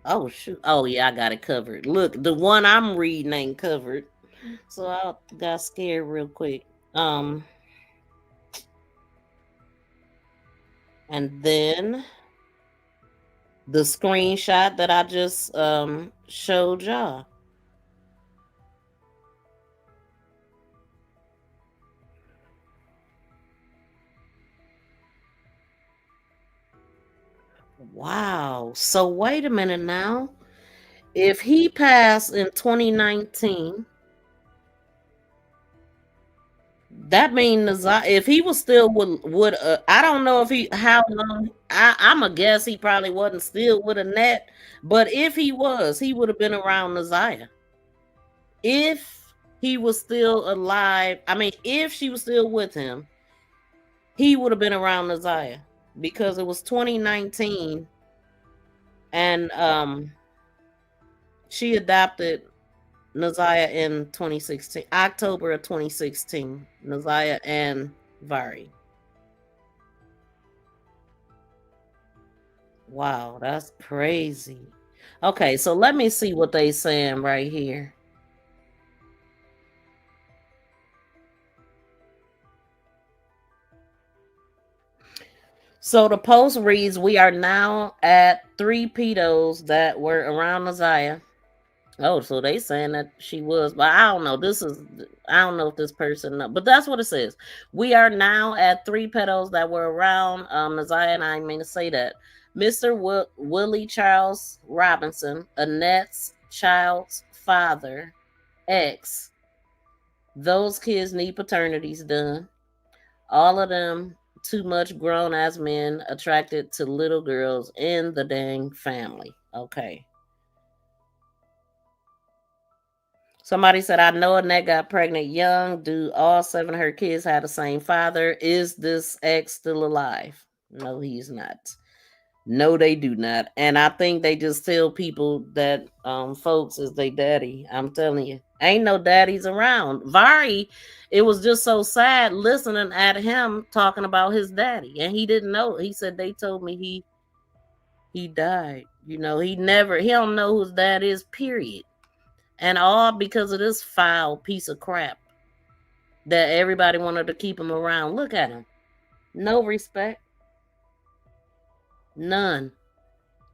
Speaker 2: Oh shoot! Oh yeah, I got it covered. Look, the one I'm reading ain't covered, so I got scared real quick. And then the screenshot that I just showed y'all. Wow. So wait a minute now. If he passed in 2019, that means if he was still would I don't know if he how long. I'm a guess he probably wasn't still with Annette, but if he was, he would have been around Naziyah. If he was still alive, I mean, if she was still with him, he would have been around Naziyah because it was 2019, and she adopted Naziyah in 2016, October of 2016. Naziyah and Vari. Wow, that's crazy. Okay, so let me see what they saying right here. So the post reads, we are now at 3 pedos that were around Naziyah. Oh, so they saying that she was, but I don't know. I don't know if this person, but that's what it says. We are now at 3 pedos that were around Naziyah, and I mean to say that. Mr. Willie Charles Robinson, Annette's child's father, ex. Those kids need paternities done. All of them too much grown ass men attracted to little girls in the dang family. Okay. Somebody said, I know Annette got pregnant young. Do all 7 of her kids have the same father? Is this ex still alive? No, he's not. No, they do not. And I think they just tell people that folks is they daddy. I'm telling you. Ain't no daddies around. Vari, it was just so sad listening at him talking about his daddy. And he didn't know. He said they told me he died. You know, he don't know whose dad is, period. And all because of this foul piece of crap that everybody wanted to keep him around. Look at him. No respect. None.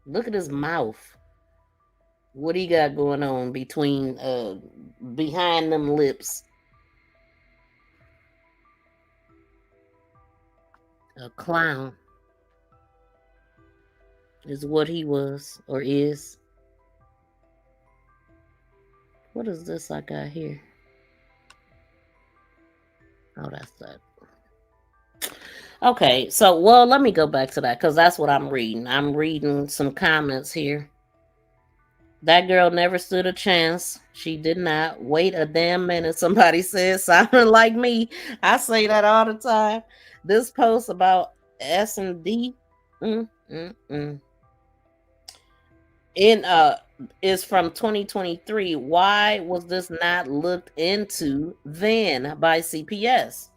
Speaker 2: Look at his mouth. What he got going on behind them lips? A clown is what he was or is. What is this I got here? Oh, that's that. Okay, so, well, let me go back to that because that's what I'm reading. I'm reading some comments here. That girl never stood a chance. She did not. Wait a damn minute. Somebody said, sounding like me. I say that all the time. This post about S&D is from 2023. Why was this not looked into then by CPS?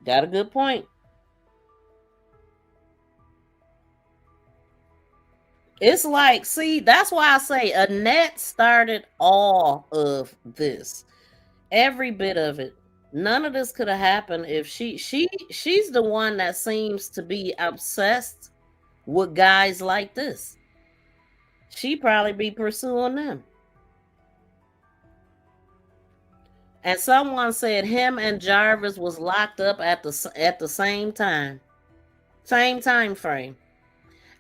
Speaker 2: Got a good point. It's like, see, that's why I say Annette started all of this. Every bit of it. None of this could have happened if she's the one that seems to be obsessed with guys like this. She probably be pursuing them. And someone said him and Jarvis was locked up at the same time. Same time frame.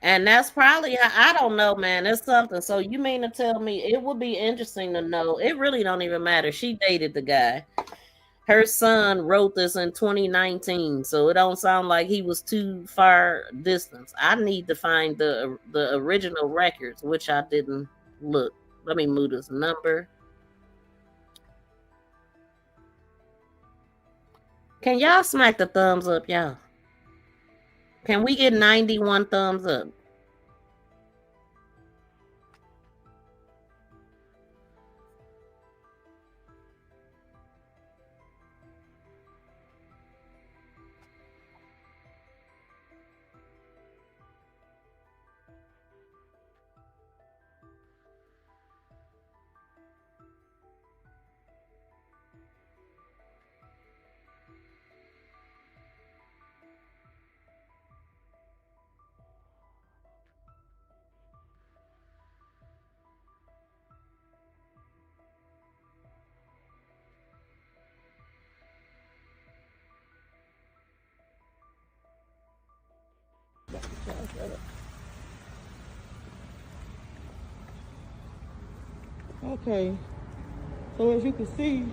Speaker 2: And that's probably, I don't know, man. It's something. So you mean to tell me it would be interesting to know. It really don't even matter. She dated the guy. Her son wrote this in 2019. So it don't sound like he was too far distance. I need to find the original records, which I didn't look. Let me move this number. Can y'all smack the thumbs up, y'all? Can we get 91 thumbs up?
Speaker 3: Okay, so as you can see,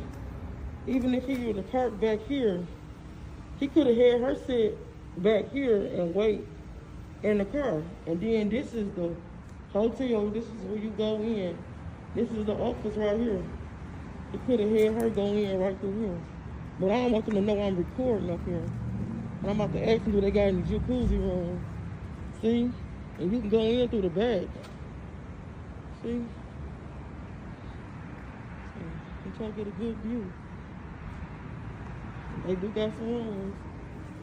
Speaker 3: even if he were to park back here, he could have had her sit back here and wait in the car. And then this is the hotel, this is where you go in. This is the office right here. He could have had her go in right through here. But I don't want them to know I'm recording up here. And I'm about to ask them, do they got any jacuzzi room? See? And you can go in through the back. See? I'm trying to get a good view. They do got some rooms.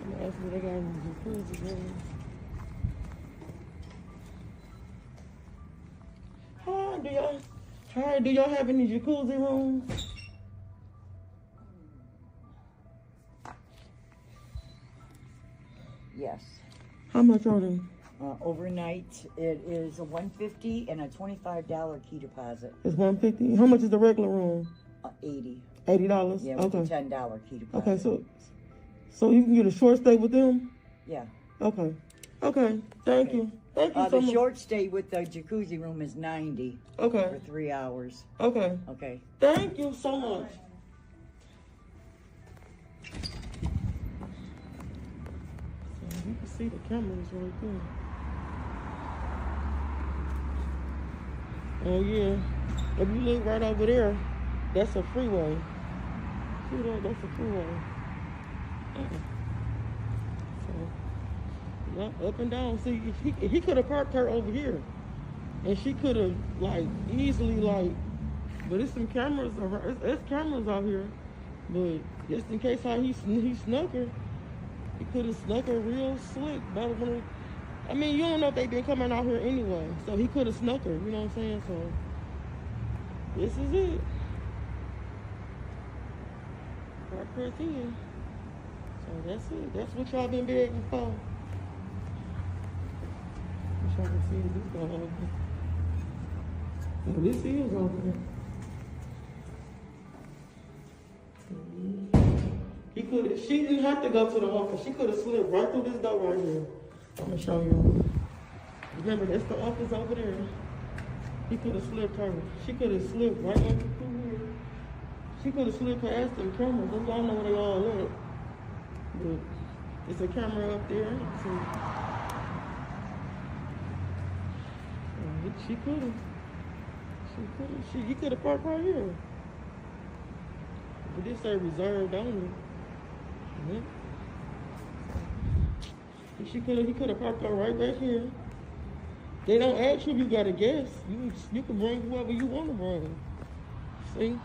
Speaker 3: I'm gonna ask them if they got any jacuzzi rooms. Hi, do y'all have any jacuzzi rooms?
Speaker 4: Yes.
Speaker 3: How much are they?
Speaker 4: Overnight, it is a $150 and a $25 key deposit.
Speaker 3: It's $150. How much is the regular room?
Speaker 4: $80.
Speaker 3: $80?
Speaker 4: Yeah,
Speaker 3: okay.
Speaker 4: with a $10 key deposit.
Speaker 3: Okay, so you can get a short stay with them?
Speaker 4: Yeah.
Speaker 3: Okay. Okay. Thank you. Thank you so much.
Speaker 4: The short stay with the jacuzzi room is $90.
Speaker 3: Okay.
Speaker 4: For 3 hours.
Speaker 3: Okay.
Speaker 4: Okay.
Speaker 3: Thank you so much. So you can see the cameras right there. Oh yeah. If you look right over there, That's a freeway. See that? That's a freeway. So, yeah, up and down. See, he could have parked her over here, and she could have like easily like. But it's some cameras around. It's cameras out here. But just in case how he snuck her, he could have snuck her real slick. I mean, you don't know if they been coming out here anyway, so he could have snuck her. You know what I'm saying? So this is it. Parkcrest in. So that's it. That's what y'all been begging for. Wish I could see this guy over there. Well, this is over there. She didn't have to go to the office. She could have slipped right through this door right here. I'm gonna show you. Remember, that's the office over there. He could have slipped her. She could have slipped right over through here. She could have slipped past them cameras. Y'all know where they all at. But it's a camera up there. So she could have. He could have parked right here. But this say reserved only. Yeah. He could have parked her right back here. They don't ask you if you got a guest. You can bring whoever you want to bring. See?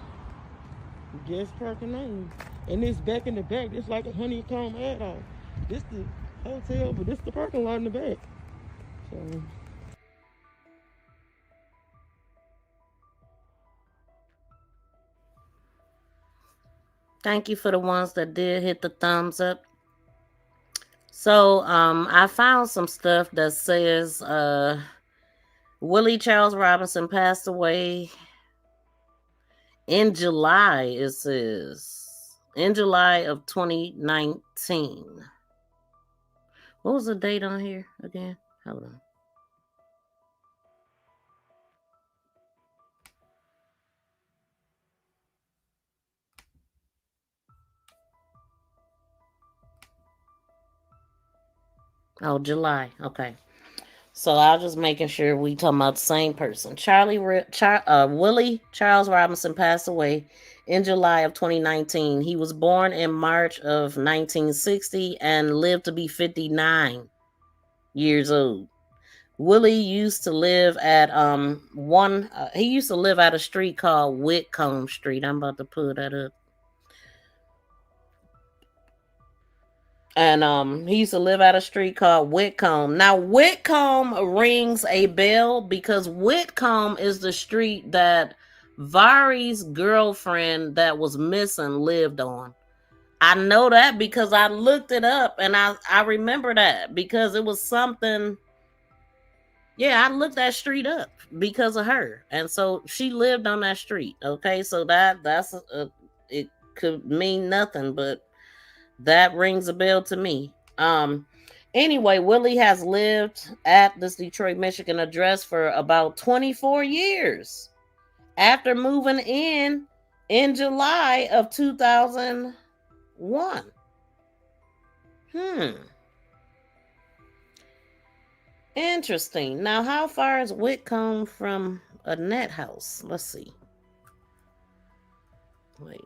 Speaker 3: Guest parking only. And this back in the back, it's like a honeycomb add-on. This the hotel, but this the parking lot in the back. So
Speaker 2: Thank you for the ones that did hit the thumbs up. So I found some stuff that says Willie Charles Robinson passed away in July, it says. In July of 2019. What was the date on here again? Hold on. Oh, July. Okay. So I was just making sure we talking about the same person. Willie Charles Robinson passed away in July of 2019. He was born in March of 1960 and lived to be 59 years old. Willie used to live at he used to live at a street called Whitcomb Street. I'm about to pull that up. And he used to live at a street called Whitcomb. Now, Whitcomb rings a bell because Whitcomb is the street that Vari's girlfriend that was missing lived on. I know that because I looked it up and I remember that because it was something. Yeah, I looked that street up because of her. And so she lived on that street. Okay, so that's it could mean nothing, but that rings a bell to me. Anyway, Willie has lived at this Detroit, Michigan address for about 24 years after moving in July of 2001. Interesting. Now, how far is Whitcomb from Annette house? Let's see. Wait.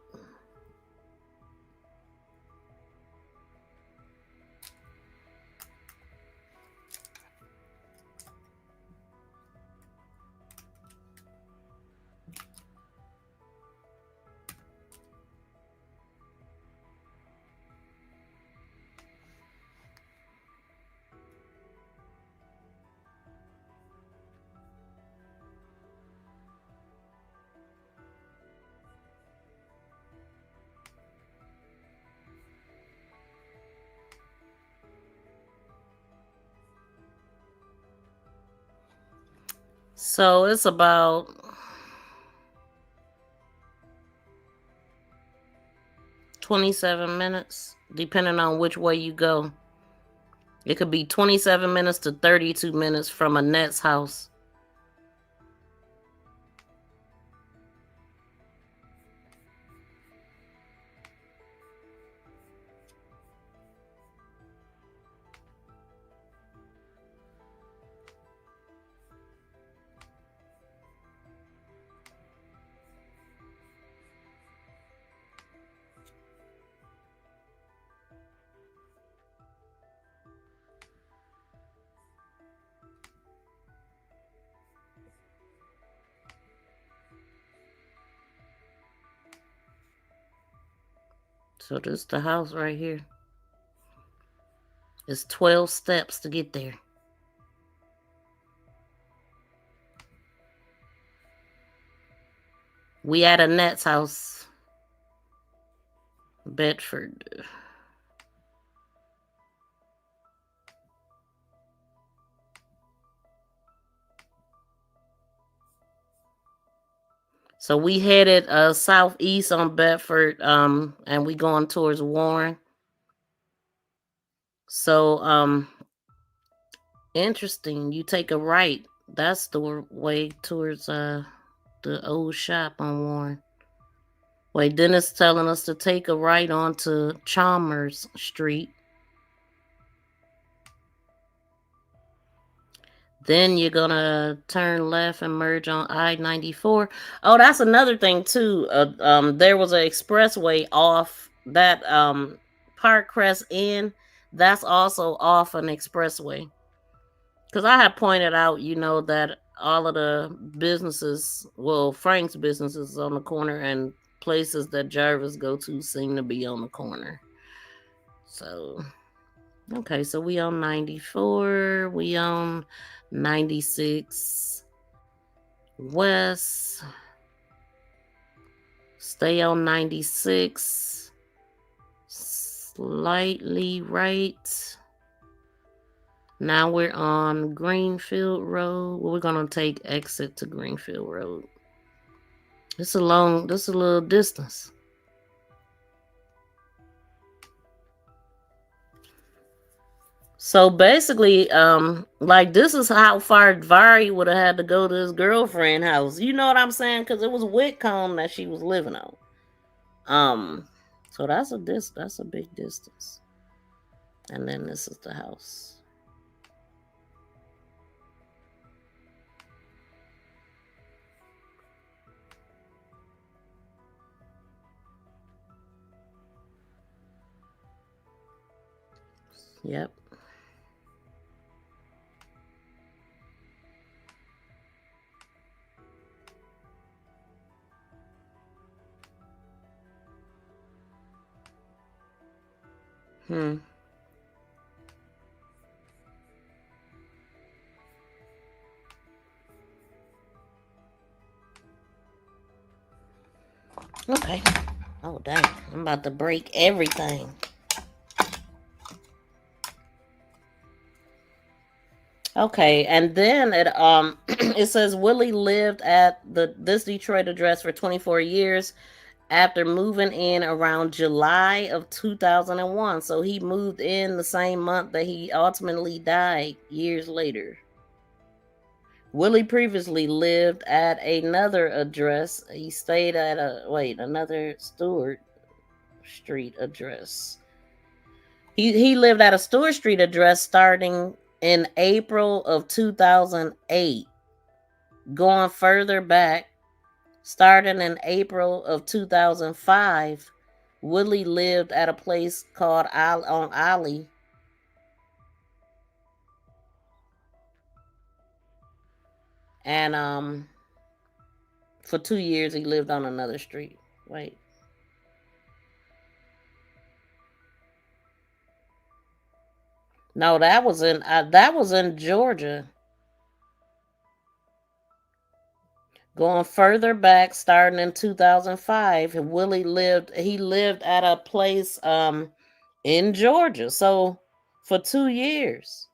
Speaker 2: So it's about 27 minutes, depending on which way you go. It could be 27 minutes to 32 minutes from Annette's house. So this is the house right here. It's 12 steps to get there. We at Annette's house. Bedford. So we headed southeast on Bedford, and we going towards Warren. So interesting. You take a right. That's the way towards the old shop on Warren. Wait, then it's telling us to take a right onto Chalmers Street. Then you're gonna turn left and merge on I-94. Oh, that's another thing too. There was an expressway off that Parkcrest Inn. That's also off an expressway. Because I had pointed out, that all of the businesses, well, Frank's businesses is on the corner, and places that Jarvis go to seem to be on the corner. So, okay, so we on 94, we on 96 West, stay on 96, slightly right. Now we're on Greenfield Road. We're gonna take exit to Greenfield Road. This is a little distance. So basically, like this is how far Vari would have had to go to his girlfriend's house. You know what I'm saying? Because it was Whitcomb that she was living on. So that's a big distance. And then this is the house. Yep. Okay. Oh dang! I'm about to break everything. Okay, and then it it says Willie lived at this Detroit address for 24 years after moving in around July of 2001. So he moved in the same month that he ultimately died years later. Willie previously lived at another address. He stayed at another Stewart Street address. He lived at a Stewart Street address starting in April of 2008. Going further back, starting in April of 2005, Willie lived at a place called on Alley. And for 2 years he lived on another street. Wait. No, that was in Georgia. Going further back, starting in 2005, Willie lived at a place in Georgia. So for 2 years.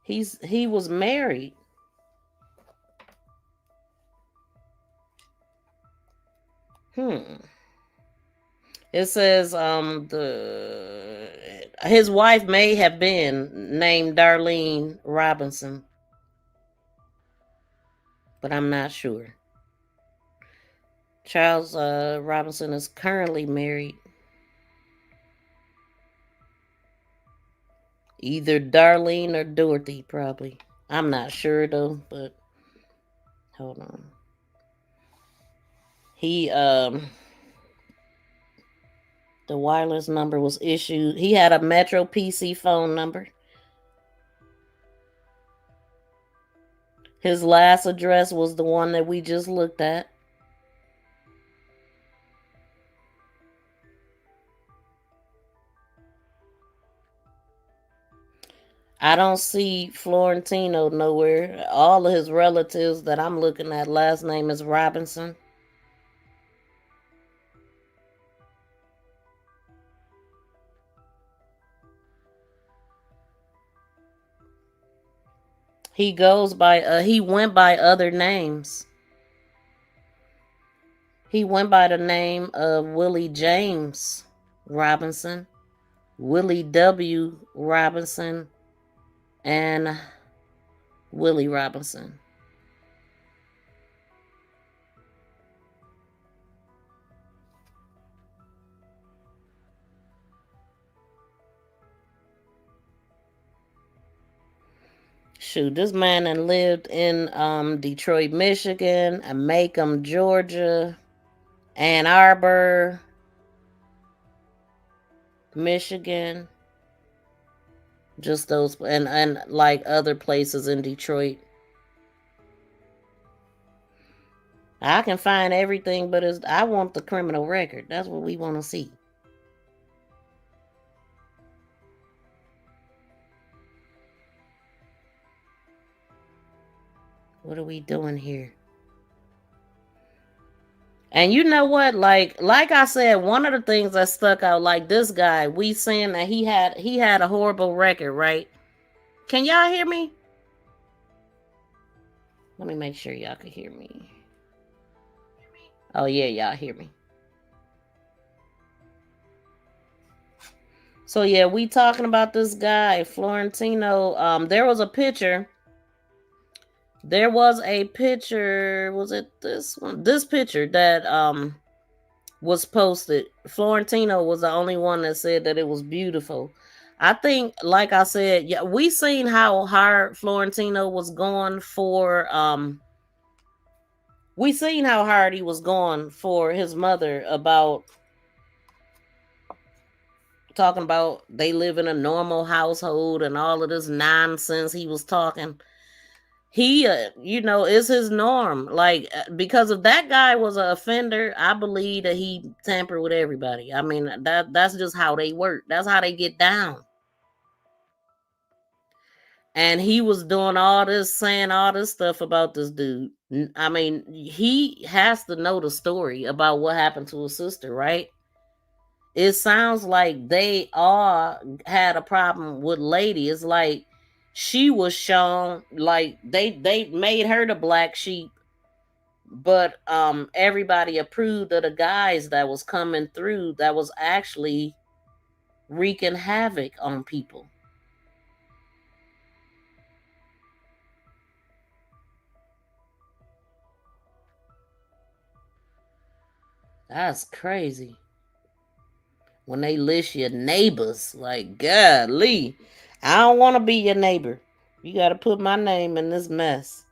Speaker 2: He was married. It says his wife may have been named Darlene Robinson, but I'm not sure. Charles Robinson is currently married. Either Darlene or Dorothy, probably. I'm not sure though, but hold on. The wireless number was issued. He had a Metro PC phone number. His last address was the one that we just looked at. I don't see Florentino nowhere. All of his relatives that I'm looking at, last name is Robinson. He goes by, he went by other names. He went by the name of Willie James Robinson, Willie W. Robinson, and Willie Robinson. Shoot, this man had lived in Detroit, Michigan, Macomb, Georgia, Ann Arbor, Michigan. Just those, and like other places in Detroit. I can find everything, but I want the criminal record. That's what we want to see. What are we doing here? And you know what? Like I said, one of the things that stuck out, like this guy, we saying that he had a horrible record, right? Can y'all hear me? Let me make sure y'all can hear me. Oh yeah, y'all hear me. So yeah, we talking about this guy, Florentino. There was a picture. There was a picture. Was it this one? This picture that was posted. Florentino was the only one that said that it was beautiful. I think, like I said, yeah, we seen how hard Florentino was going for. We seen how hard he was going for his mother about talking about they live in a normal household and all of this nonsense he was talking. He, is his norm. Like, because if that guy was an offender, I believe that he tampered with everybody. I mean, that's just how they work. That's how they get down. And he was doing all this, saying all this stuff about this dude. I mean, he has to know the story about what happened to his sister, right? It sounds like they all had a problem with Lady. It's like she was shown, like they made her the black sheep, but everybody approved of the guys that was coming through that was actually wreaking havoc on people. That's crazy. When they list your neighbors, like, golly, I don't want to be your neighbor. You got to put my name in this mess.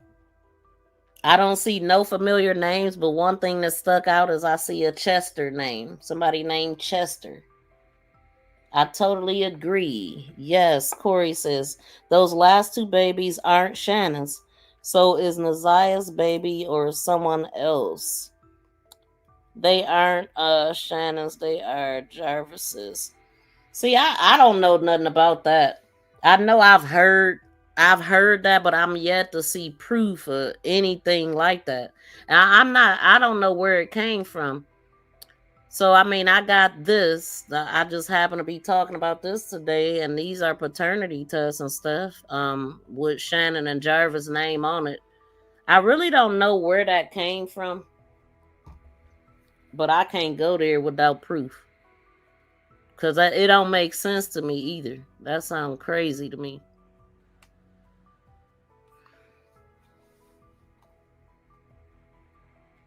Speaker 2: I don't see no familiar names, but one thing that stuck out is I see a Chester name. Somebody named Chester. I totally agree. Yes, Corey says, those last two babies aren't Shannon's. So is Naziyah's baby or someone else? They aren't Shannon's, they are Jarvis's. See, I don't know nothing about that. I know I've heard that, but I'm yet to see proof of anything like that. And I don't know where it came from. So, I mean, I got this. I just happen to be talking about this today, and these are paternity tests and stuff with Shannon and Jarvis' name on it. I really don't know where that came from. But I can't go there without proof. Because it don't make sense to me either. That sounds crazy to me.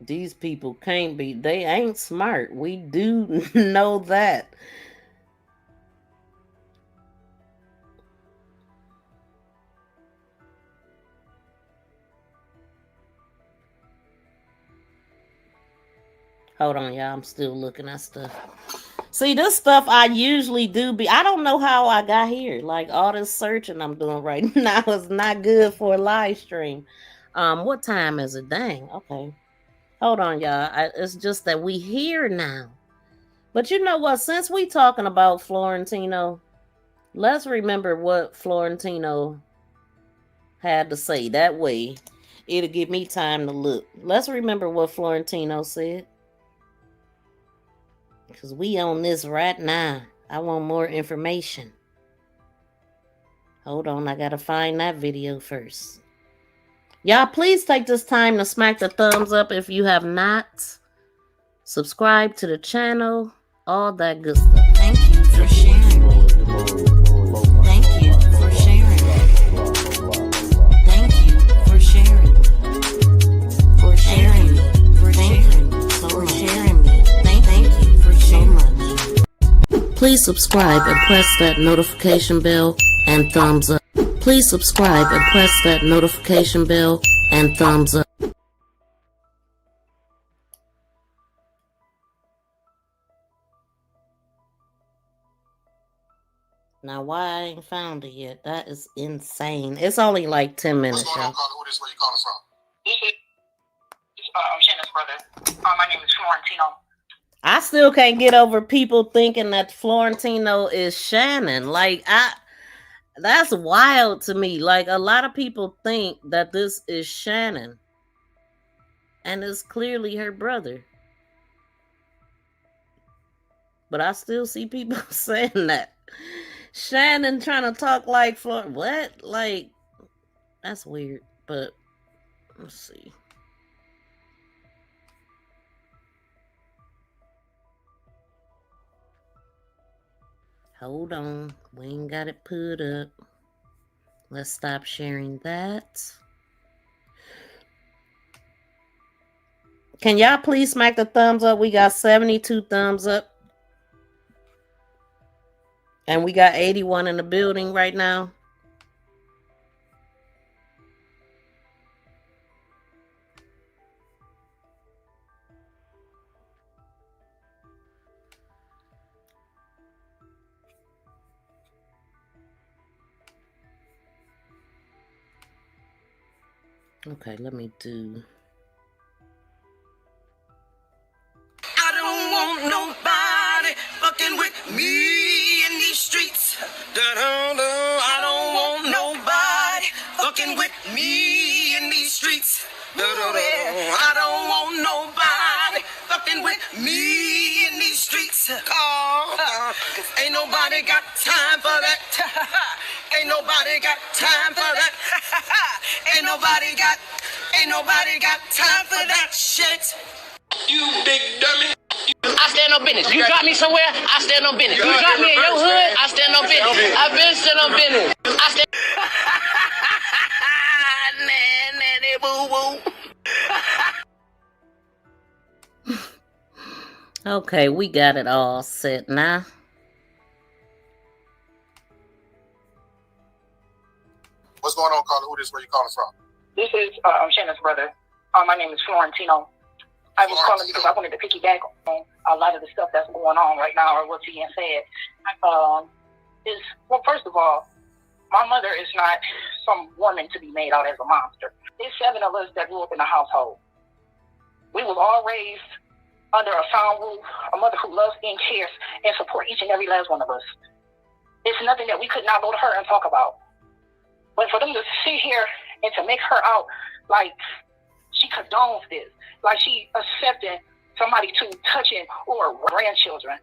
Speaker 2: These people can't be. They ain't smart. We do know that. Hold on, y'all. I'm still looking at stuff. See, this stuff I usually do I don't know how I got here. Like, all this searching I'm doing right now is not good for a live stream. What time is it? Dang. Okay. Hold on, y'all. It's just that we here now. But you know what? Since we talking about Florentino, let's remember what Florentino had to say. That way, it'll give me time to look. Let's remember what Florentino said. Because we on this right now. I want more information. Hold on, I gotta find that video first. Y'all, please take this time to smack the thumbs up if you have not. Subscribe to the channel. All that good stuff.
Speaker 6: Thank you for sharing me. Thank you for sharing me. Thank you for sharing me. For sharing me. For sharing me. For sharing me. Thank you for so much.
Speaker 2: Please subscribe and press that notification bell and thumbs up. Please subscribe and press that notification bell and thumbs up. Now, why I ain't found it yet? That is insane. It's only like 10 minutes,
Speaker 7: What's going on,
Speaker 2: y'all.
Speaker 7: caller? Who this? Where you calling from?
Speaker 8: I'm Shannon's brother. My name is Florentino.
Speaker 2: I still can't get over people thinking that Florentino is Shannon. Like, that's wild to me. Like, a lot of people think that this is Shannon. And it's clearly her brother. But I still see people saying that. Shannon trying to talk like what? Like, that's weird. But let's see. Hold on. We ain't got it put up. Let's stop sharing that. Can y'all please smack the thumbs up? We got 72 thumbs up. And we got 81 in the building right now. Okay, let me do.
Speaker 6: I don't want nobody fucking with me in these streets. I don't want nobody fucking with me in these streets. I don't want nobody fucking with me in these streets. Cause ain't nobody got time for that. Ain't nobody got time for that. Ain't nobody got time for that shit. You big dummy. I stand on business. You drop me somewhere, I stand on business. You drop me in your hood, I stand on business. I've been stand on business. I stand. Nanny boo boo.
Speaker 2: Okay, we got it all set now.
Speaker 7: What's going on, caller? Who this? Where you calling from?
Speaker 8: This is Shannon's brother. My name is Florentino. I was calling because I wanted to piggyback on a lot of the stuff that's going on right now, or what's being said. Well, first of all, my mother is not some woman to be made out as a monster. There's 7 of us that grew up in a household. We was all raised under a sound roof, a mother who loves and cares and support each and every last one of us. It's nothing that we could not go to her and talk about. But for them to sit here and to make her out like she condones this, like she accepting somebody to touching or grandchildren.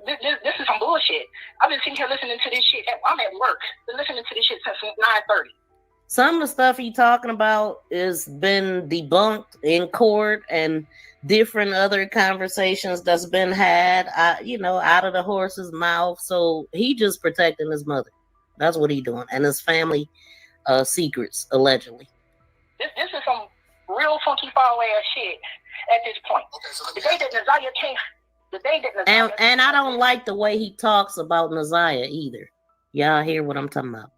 Speaker 8: This is some bullshit. I've been sitting here listening to this shit. I'm at work. Been listening to this shit since 9:30.
Speaker 2: Some of the stuff he talking about has been debunked in court and different other conversations that's been had, out of the horse's mouth. So he just protecting his mother. That's what he doing. And his family secrets, allegedly.
Speaker 8: This is some real funky foul ass shit at this point.
Speaker 7: Okay, so
Speaker 8: The day that Naziyah came,
Speaker 2: And I don't like the way he talks about Naziyah either. Y'all hear what I'm talking about?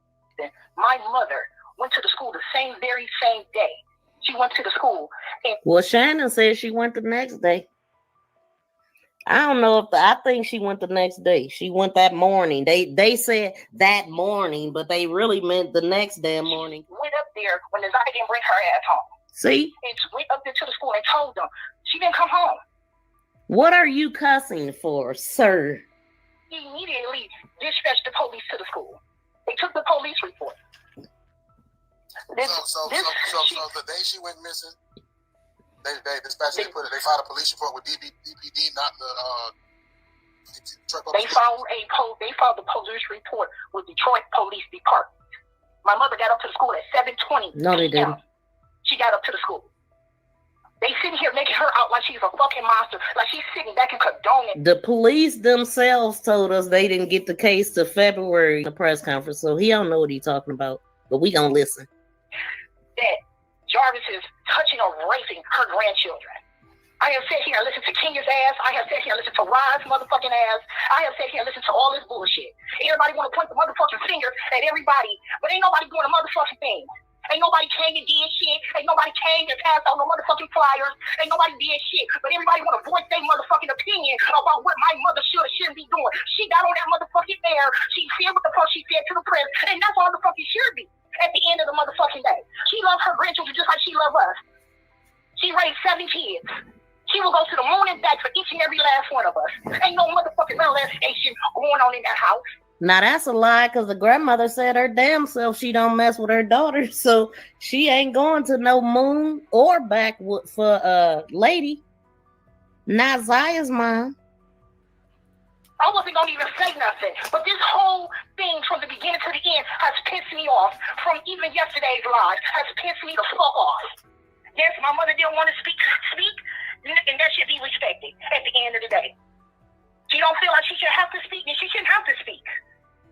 Speaker 8: My mother went to the school the very same day. She went to the school.
Speaker 2: Well, Shannon said she went the next day. I don't know I think she went the next day. She went that morning. They said that morning, but they really meant the next damn morning.
Speaker 8: Went up there when Naziyah didn't bring her ass home.
Speaker 2: See?
Speaker 8: And went up there to the school and told them she didn't come home.
Speaker 2: What are you cussing for, sir?
Speaker 8: He immediately dispatched the police to the school. They took the police report.
Speaker 7: So the day she went missing, they dispatched. They filed a police report with DPD, not the
Speaker 8: They filed the police report with Detroit Police Department. My mother got up to the school at 7:20.
Speaker 2: No, they didn't.
Speaker 8: She got up to the school. They sitting here making her out like she's a fucking monster, like she's sitting back and condoning.
Speaker 2: The police themselves told us they didn't get the case to February, the press conference, so he don't know what he's talking about, but we gonna listen.
Speaker 8: That Jarvis is touching or raping her grandchildren. I have sat here and listened to Kenya's ass. I have sat here and listened to Rod's motherfucking ass. I have sat here and listened to all this bullshit. Everybody want to point the motherfucking finger at everybody, but ain't nobody doing a motherfucking thing. Ain't nobody came and did shit. Ain't nobody came and passed out no motherfucking flyers. Ain't nobody did shit. But everybody want to voice their motherfucking opinion about what my mother should or shouldn't be doing. She got on that motherfucking air. She said what the fuck she said to the press. And that's all the fuck it should be at the end of the motherfucking day. She loves her grandchildren just like she loves us. She raised 7 kids. She will go to the moon and back for each and every last one of us. Ain't no motherfucking molestation going on in that house.
Speaker 2: Now that's a lie, because the grandmother said her damn self she don't mess with her daughter, so she ain't going to no moon or back for lady. Naziyah's mom.
Speaker 8: I wasn't gonna even say nothing, but this whole thing from the beginning to the end has pissed me off. From even yesterday's live has pissed me the fuck off. Yes, my mother didn't want to speak, and that should be respected at the end of the day. She don't feel like she should have to speak, and she shouldn't have to speak.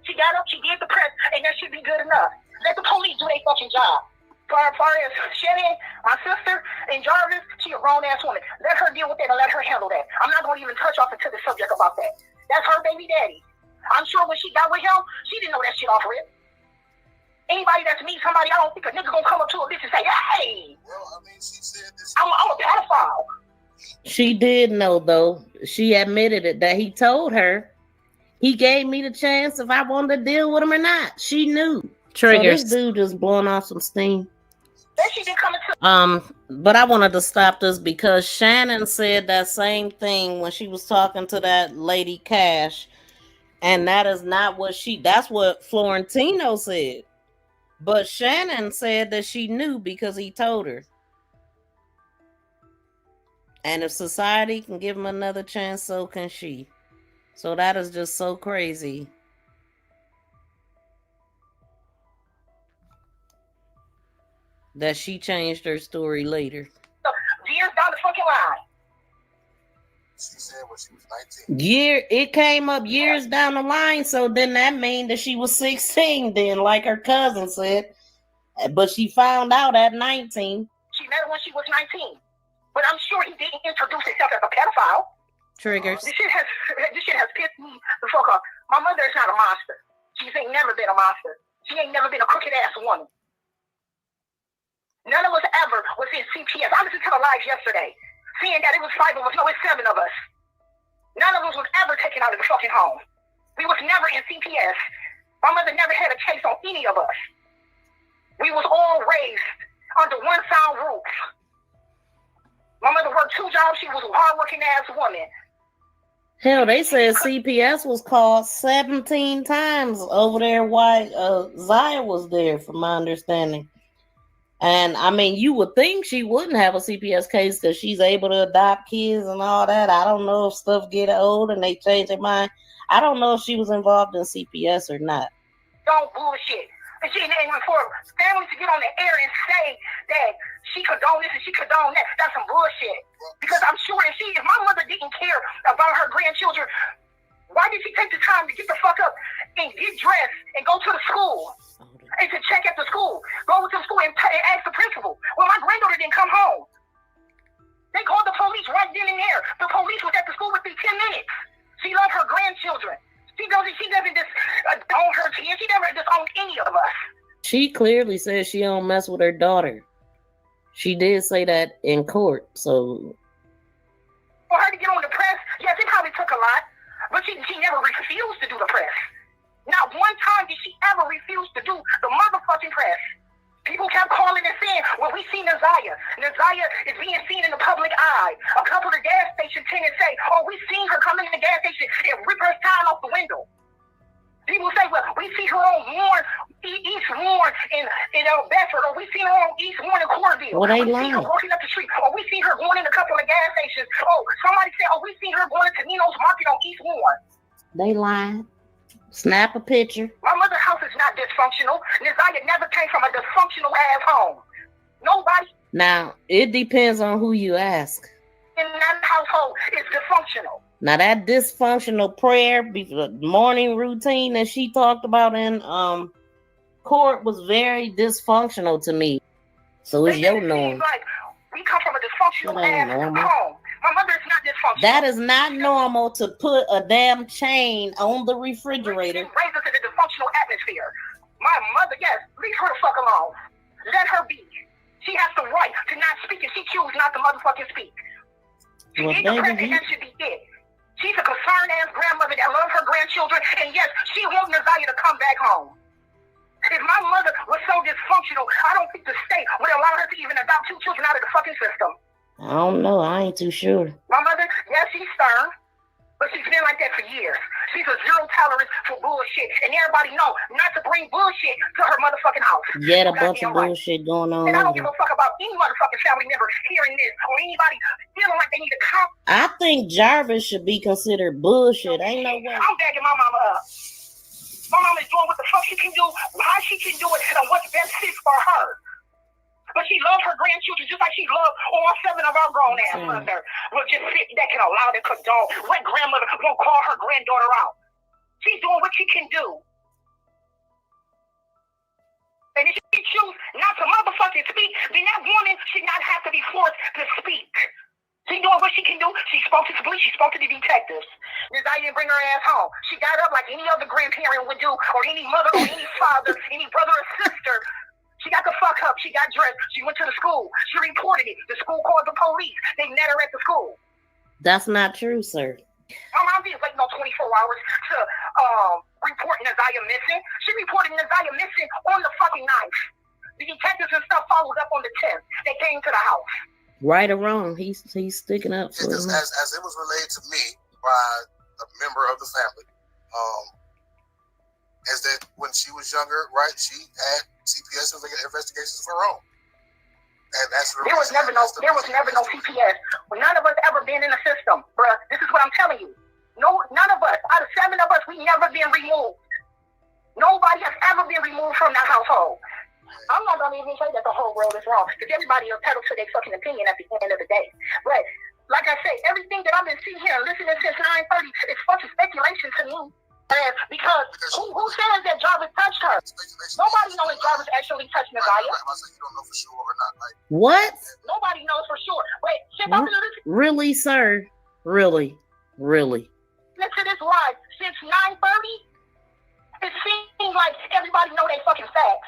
Speaker 8: She got up, she did the press, and that should be good enough. Let the police do their fucking job. Far as Shannon, my sister, and Jarvis, she a grown-ass woman. Let her deal with that and let her handle that. I'm not going to even touch off into the subject about that. That's her baby daddy. I'm sure when she got with him, she didn't know that shit off rip. Anybody that's me, somebody, I don't think a nigga gonna come up to a bitch and say, hey,
Speaker 7: well, I mean, she said this.
Speaker 8: I'm a pedophile.
Speaker 2: She did know, though. She admitted it, that he told her he gave me the chance if I wanted to deal with him or not. She knew. Triggers. So this dude just blowing off some steam.
Speaker 8: Then she didn't come into.
Speaker 2: But I wanted to stop this because Shannon said that same thing when she was talking to that lady Cash, and that is not what that's what Florentino said. But Shannon said that she knew because he told her. And if society can give him another chance, so can she. So that is just so crazy. That she changed her story later.
Speaker 8: Years down the fucking line.
Speaker 7: She said when she was 19.
Speaker 2: It came up years down the line, so then that mean that she was 16 then, like her cousin said. But she found out at 19.
Speaker 8: She met her when she was 19. But I'm sure he didn't introduce himself as a pedophile.
Speaker 2: Triggers.
Speaker 8: This shit has pissed me the fuck off. My mother is not a monster. She ain't never been a monster. She ain't never been a crooked ass woman. None of us ever was in CPS. I listened to the live yesterday, seeing that it was 5 of us. No, it's 7 of us. None of us was ever taken out of the fucking home. We was never in CPS. My mother never had a case on any of us. We was all raised under one sound roof. My mother worked 2 jobs. She was a hard-working ass woman.
Speaker 2: Hell, they said CPS was called 17 times over there while ZIYAH was there, from my understanding. And, I mean, you would think she wouldn't have a CPS case because she's able to adopt kids and all that. I don't know if stuff get old and they change their mind. I don't know if she was involved in CPS or not.
Speaker 8: Don't bullshit. And for families to get on the air and say that she condoned this and she condoned that, that's some bullshit. Because I'm sure if my mother didn't care about her grandchildren, why did she take the time to get the fuck up and get dressed and go to the school and to check at the school? Go to the school and ask the principal. Well, my granddaughter didn't come home. They called the police right then and there. The police was at the school within 10 minutes. She loved her grandchildren. She doesn't just own her kids. She never just owned any of us.
Speaker 2: She clearly says she don't mess with her daughter. She did say that in court, so.
Speaker 8: For her to get on the press, yes, it probably took a lot, but she never refused to do the press. Not one time did she ever refuse to do the motherfucking press. People kept calling and saying, well, we see Naziyah. Naziyah is being seen in the public eye. A couple of gas station tenants say, oh, we seen her come in the gas station and rip her sign off the window. People say, well, we see her on East Warren in Bedford, or we see her on East Warren in Corville.
Speaker 2: Well, they
Speaker 8: we see her
Speaker 2: lying.
Speaker 8: walking up the street, or we see her going in a couple of gas stations. Oh, somebody said, oh, we see her going to Nino's Market on East Warren.
Speaker 2: They lying. Snap a picture.
Speaker 8: My mother's house is not dysfunctional. Naziyah never came from a dysfunctional ass home. Nobody
Speaker 2: Now, it depends on who you ask.
Speaker 8: in that household is dysfunctional.
Speaker 2: Now, that dysfunctional prayer, morning routine that she talked about in court was very dysfunctional to me. So it's your norm.
Speaker 8: Like, we come from a dysfunctional
Speaker 2: That ain't
Speaker 8: ass
Speaker 2: normal.
Speaker 8: home. My mother is not dysfunctional.
Speaker 2: That is not normal to put a damn chain on the refrigerator.
Speaker 8: Raise us in a dysfunctional atmosphere. My mother, yes, leave her the fuck alone. Let her be. She has the right to not speak, and she chooses not to motherfucking speak. She
Speaker 2: Well,
Speaker 8: needs to
Speaker 2: baby,
Speaker 8: and that should be it. She's a concerned ass grandmother that loves her grandchildren, and yes, she wants Naziyah to come back home. If my mother was so dysfunctional, I don't think the state would allow her to even adopt 2 children out of the fucking system.
Speaker 2: I don't know. I ain't too sure.
Speaker 8: My mother, yes, she's stern, but she's been like that for years. She's a zero tolerance for bullshit, and everybody know not to bring bullshit to her motherfucking house.
Speaker 2: Yet a bunch of
Speaker 8: Right.
Speaker 2: bullshit going on.
Speaker 8: And I don't
Speaker 2: over
Speaker 8: give a fuck about any motherfucking family member hearing this or anybody feeling like they need to come.
Speaker 2: I think Jarvis should be considered bullshit. Ain't no way.
Speaker 8: I'm bagging my mama up. My mama is doing what the fuck she can do, how she can do it, and what's best fit for her. But she loves her grandchildren just like she loved all 7 of our grown ass mother. Will just sit back and allow them to condone. What grandmother won't call her granddaughter out? She's doing what she can do. And if she chooses not to motherfucking speak, then that woman should not have to be forced to speak. She doing what she can do. She spoke to the police. She spoke to the detectives. Naziyah didn't bring her ass home. She got up like any other grandparent would do, or any mother, or any father, any brother or sister. She got the fuck up. She got dressed. She went to the school. She reported it. The school called the police. They met her at the school.
Speaker 2: That's not true, sir.
Speaker 8: My mom didn't wait no 24 hours to report Naziyah missing. She reported Naziyah missing on the fucking 9th. The detectives and stuff followed up on the 10th. They came to the house.
Speaker 2: Right or wrong, he's sticking up for
Speaker 7: As it was relayed to me by a member of the family, is that when she was younger, right, she had CPS investigations of her own. And that's the
Speaker 8: there was never no CPS. Well, none of us ever been in the system, bruh. This is what I'm telling you. No, none of us, out of 7 of us, we never been removed. Nobody has ever been removed from that household. I'm not gonna even say that the whole world is wrong, because everybody will pedal to their fucking opinion at the end of the day. But like I say, everything that I've been sitting here and listening since 9:30 is fucking speculation to me. Because who says that Jarvis touched her? Nobody knows if Jarvis actually touched Naziyah.
Speaker 7: You don't know for sure or not. Like,
Speaker 2: what?
Speaker 8: Nobody knows for sure. Wait, since
Speaker 2: What?
Speaker 8: I've been listening
Speaker 2: Really, sir? Really?
Speaker 8: to this live since 9:30, it seems like everybody know they fucking facts.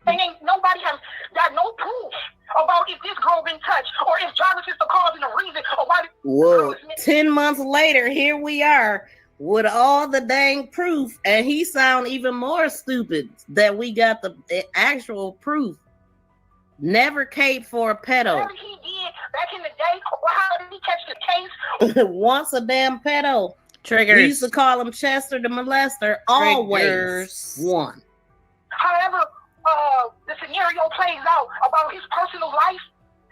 Speaker 8: And ain't nobody has got no proof about if this girl been touched or if Jarvis is the cause and the reason or why.
Speaker 2: Well, 10 months later, here we are with all the dang proof, and he sound even more stupid that we got the actual proof. Never caped for a pedo.
Speaker 8: Whatever he did back in the day, or how did he catch the case?
Speaker 2: Once a damn pedo.
Speaker 9: Triggers.
Speaker 2: We used to call him Chester the molester. Always one.
Speaker 8: However, the scenario plays out about his personal life.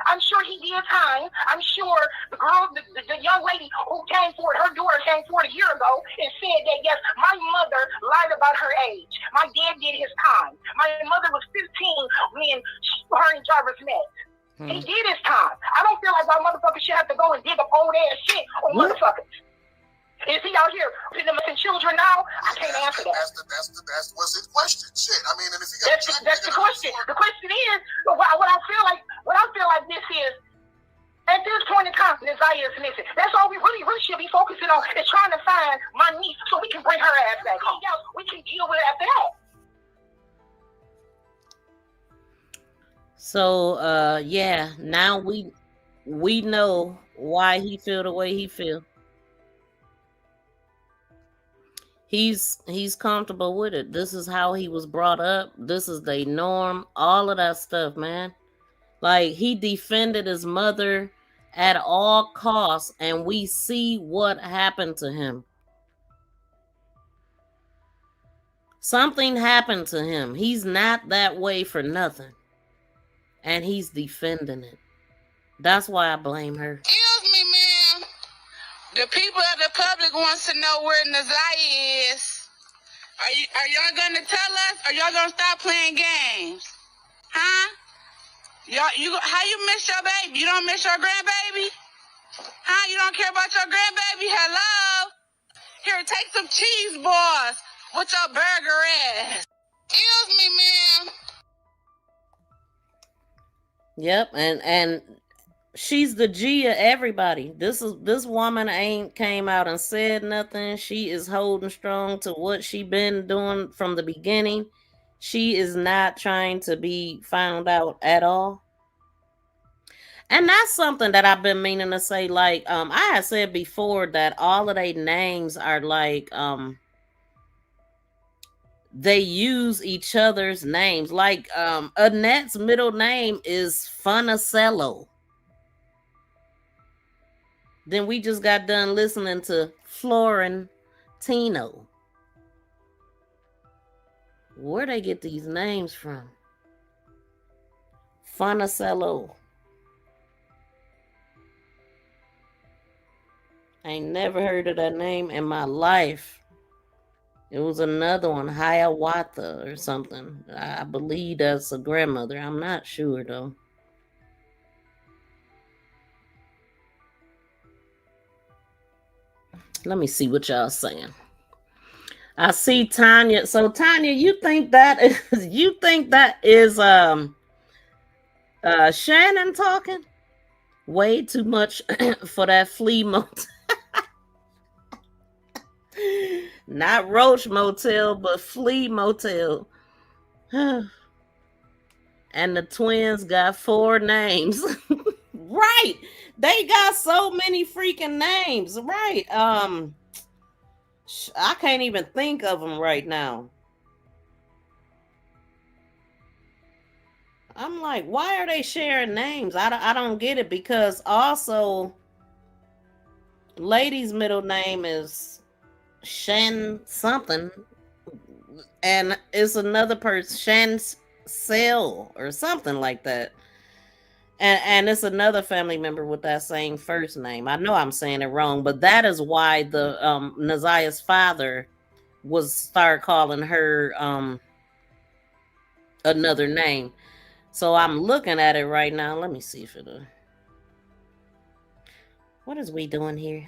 Speaker 8: I'm sure he did time. I'm sure the girl, the young lady who came forward, her daughter came forward a year ago and said that, yes, my mother lied about her age. My dad did his time. My mother was 15 when her and Jarvis met. He did his time. I don't feel like my motherfucker should have to go and dig up old ass shit on motherfuckers. Is he out here putting them in children now? I can't answer that.
Speaker 7: That's what's his question. Shit. I mean, and if you got
Speaker 8: That's the question. The question is, what I feel like this is, at this point in time, Naziyah is missing. That's all we really should be focusing on, is trying to find my niece so we can bring her ass back home. We can deal with it after that.
Speaker 2: So yeah, now we know why he feel the way he feel. He's comfortable with it. This is how he was brought up. This is the norm. All of that stuff, man. Like, he defended his mother at all costs, and we see what happened to him. Something happened to him. He's not that way for nothing. And he's defending it. That's why I blame her.
Speaker 5: Excuse me, ma'am. The people of the public wants to know where Naziyah is. Are y'all gonna tell us, or y'all gonna stop playing games? Huh? How you miss your baby? You don't miss your grandbaby? Huh? You don't care about your grandbaby? Hello? Here, take some cheese balls with your burger ass. Excuse me, ma'am.
Speaker 2: Yep, and she's the G of everybody. This woman ain't came out and said nothing. She is holding strong to what she been doing from the beginning. She is not trying to be found out at all. And that's something that I've been meaning to say. Like, I had said before that all of their names are like, they use each other's names. Like, Annette's middle name is Funicello. Then we just got done listening to Florentino. Where they get these names from? Funicello. I ain't never heard of that name in my life. It was another one, Hiawatha or something. I believe that's a grandmother. I'm not sure though. Let me see what y'all saying. I see Tanya. So Tanya, you think that is Shannon talking? Way too much for that flea motel. Not Roach Motel, but Flea Motel. And the twins got 4 names. Right. They got so many freaking names. Right. I can't even think of them right now. I'm like, why are they sharing names? I don't get it, because also lady's middle name is Shan something, and it's another person, Shan Sell or something like that. And it's another family member with that same first name. I know I'm saying it wrong, but that is why the Naziyah's father was start calling her another name. So I'm looking at it right now. Let me see if it'll. What is we doing here?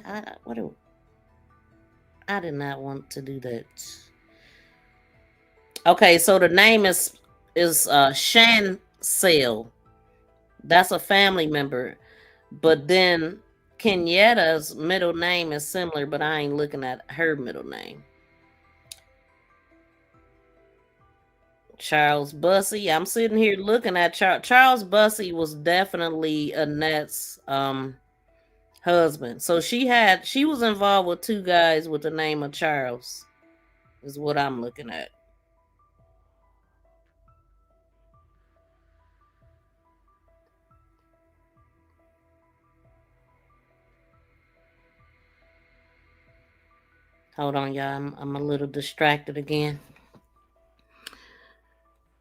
Speaker 2: I did not want to do that. Okay, so the name is Shan Sale. That's a family member. But then Kenyatta's middle name is similar, but I ain't looking at her middle name. Charles Bussey. I'm sitting here looking at Charles Bussey was definitely Annette's husband. So she was involved with 2 guys with the name of Charles, is what I'm looking at. Hold on, y'all. I'm a little distracted again.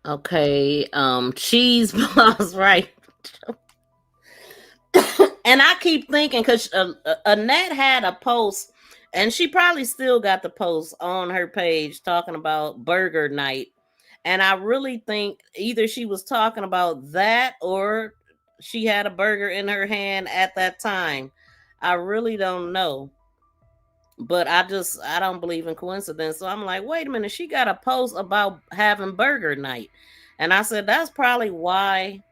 Speaker 2: Okay, cheese balls, right? And I keep thinking, because Annette had a post, and she probably still got the post on her page talking about burger night. And I really think either she was talking about that or she had a burger in her hand at that time. I really don't know. But I don't believe in coincidence. So I'm like, wait a minute, she got a post about having burger night. And I said, that's probably why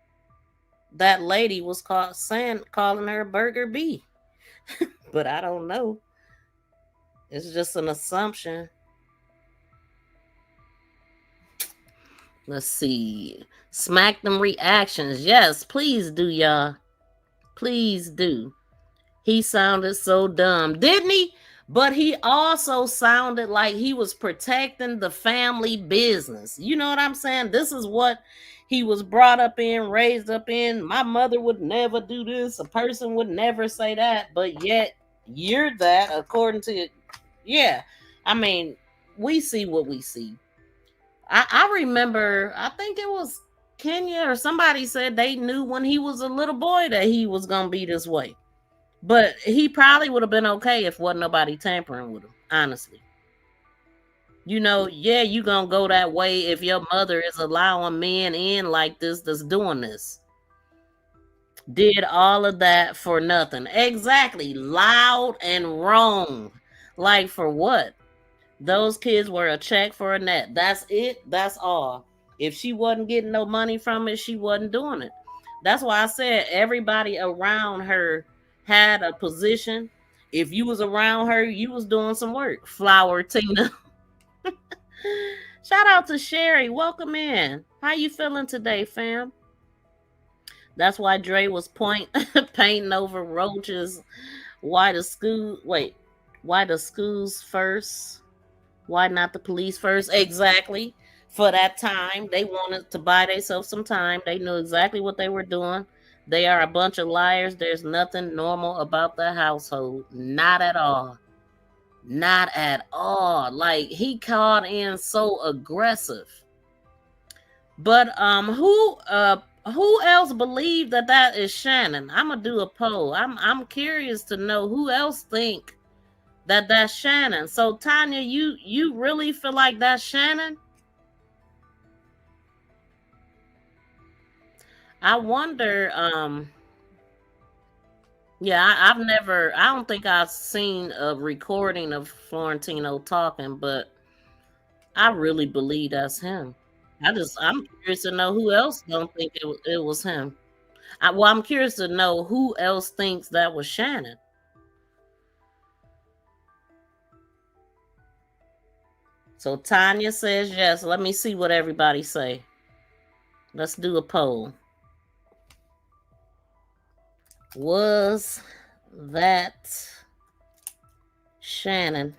Speaker 2: that lady was calling her Burger B. But I don't know. It's just an assumption. Let's see. Smack them reactions. Yes, please do, y'all. Please do. He sounded so dumb, didn't he? But he also sounded like he was protecting the family business. You know what I'm saying? This is what he was brought up in, raised up in. My mother would never do this. A person would never say that. But yet you're that, according to, yeah. I mean, we see what we see. I remember, I think it was Kenya or somebody said they knew when he was a little boy that he was going to be this way. But he probably would have been okay if wasn't nobody tampering with him, honestly. You know, yeah, you gonna go that way if your mother is allowing men in like this that's doing this. Did all of that for nothing. Exactly. Loud and wrong. Like for what? Those kids were a check for Annette. That's it. That's all. If she wasn't getting no money from it, she wasn't doing it. That's why I said everybody around her had a position. If you was around her, you was doing some work. Flower Tina. Shout out to Sherry. Welcome in. How you feeling today, fam? That's why Dre was painting over roaches. Why the schools first? Why not the police first? Exactly. For that time, they wanted to buy themselves some time. They knew exactly what they were doing. They are a bunch of liars. There's nothing normal about the household. Not at all. Not at all. Like, he called in so aggressive. But who else believed that is Shannon? I'm gonna do a poll. I'm curious to know who else think that's Shannon. So Tanya, you really feel like that's Shannon? I wonder. Yeah, I don't think I've seen a recording of Florentino talking, but I really believe that's him. I'm curious to know who else don't think it was him. I'm curious to know who else thinks that was Shannon. So Tanya says yes. Let me see what everybody say. Let's do a poll. Was that Shannon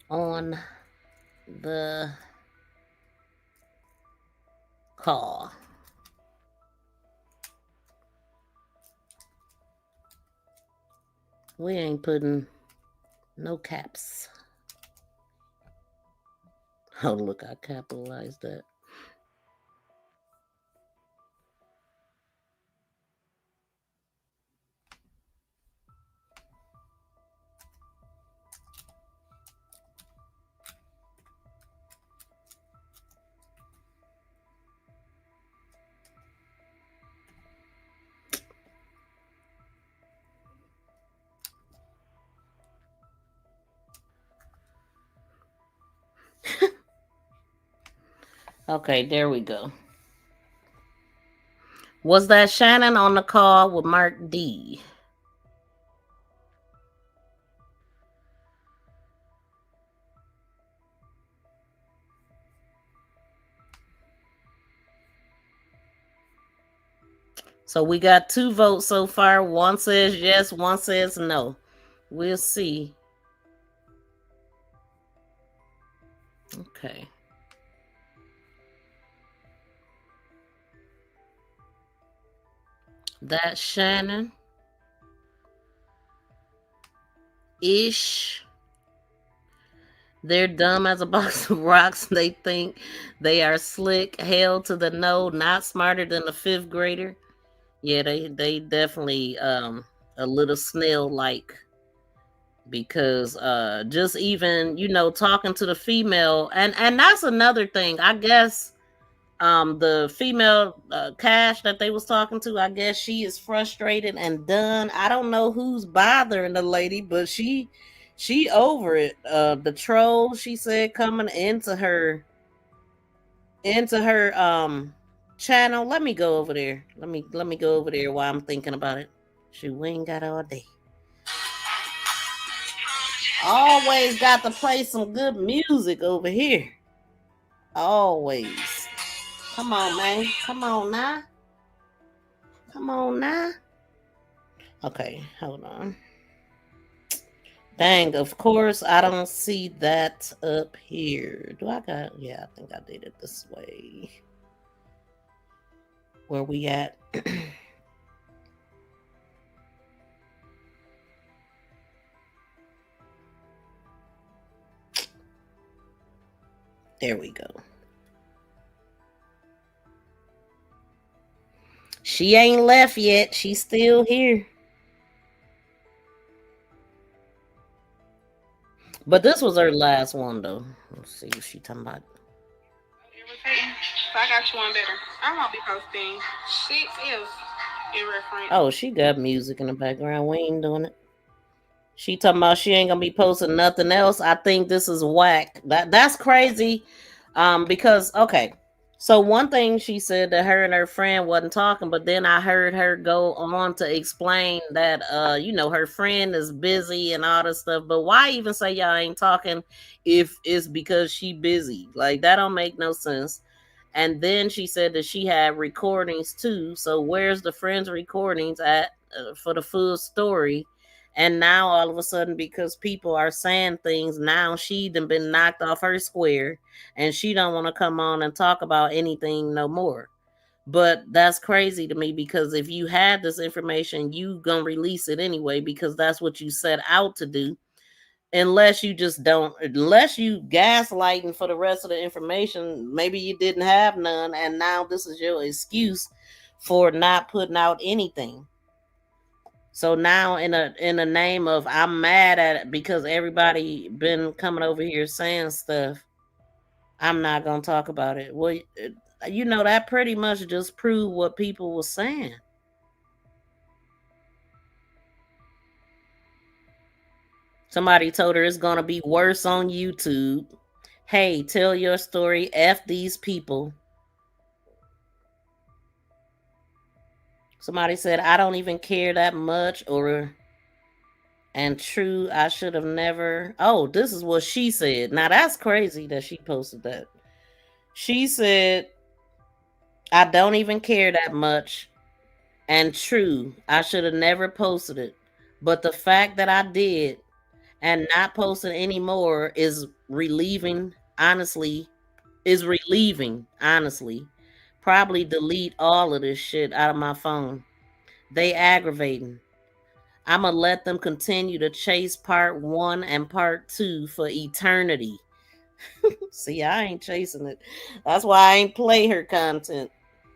Speaker 2: on the call? We ain't putting no caps. Oh, look, I capitalized that. Okay, there we go. Was that Shannon on the call with Mark D? So we got 2 votes so far. One says yes, one says no. We'll see. Okay. That Shannon ish. They're dumb as a box of rocks. They think they are slick. Hell to the no, not smarter than a 5th grader. Yeah, they definitely a little snail like, because just even, you know, talking to the female, and that's another thing. I guess the female Cash that they was talking to, I guess she is frustrated and done. I don't know who's bothering the lady, but she over it. The troll, she said, coming into her channel. Let me go over there. Let me go over there while I'm thinking about it. Shoot, we ain't got all day. Always got to play some good music over here. Always. Come on, man. Come on now. Come on now. Okay, hold on. Dang, of course, I don't see that up here. Do I got? Yeah, I think I did it this way. Where we at? There we go. She ain't left yet. She's still here. But this was her last one, though. Let's see what she talking about.
Speaker 5: So I got you one better. I won't be posting shit else in reference.
Speaker 2: Oh, she got music in the background. We ain't doing it. She talking about she ain't gonna be posting nothing else. I think this is whack. That's crazy. Because okay. So one thing she said that her and her friend wasn't talking, but then I heard her go on to explain that her friend is busy and all this stuff. But why even say y'all ain't talking if it's because she busy? Like that don't make no sense. And then she said that she had recordings too. So where's the friends' recordings at for the full story? And now all of a sudden, because people are saying things, now she done been knocked off her square, and she don't want to come on and talk about anything no more. But that's crazy to me because if you had this information, you gonna release it anyway because that's what you set out to do. Unless you gaslighting for the rest of the information, maybe you didn't have none, and now this is your excuse for not putting out anything. So now in the name of I'm mad at it because everybody been coming over here saying stuff, I'm not gonna talk about it. Well, that pretty much just proved what people were saying. Somebody told her it's gonna be worse on YouTube. Hey, tell your story. F these people. Somebody said I don't even care that much, and true, I should have never. Oh, this is what she said. Now that's crazy that she posted that. She said, I don't even care that much. And true, I should have never posted it. But the fact that I did and not posting anymore is relieving, honestly. Probably delete all of this shit out of my phone. They aggravating. I'ma let them continue to chase part 1 and part 2 for eternity. See, I ain't chasing it. That's why I ain't play her content.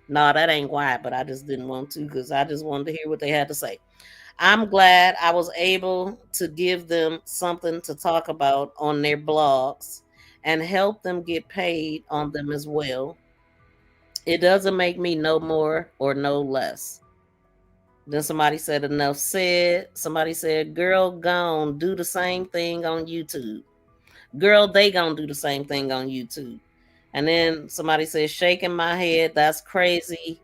Speaker 2: No, that ain't why, but I just didn't want to because I just wanted to hear what they had to say. I'm glad I was able to give them something to talk about on their blogs and help them get paid on them as well. It doesn't make me no more or no less. Then somebody said enough said. Somebody said, girl, gone, do the same thing on YouTube. Girl, they gonna do the same thing on YouTube. And then somebody said, shaking my head, that's crazy.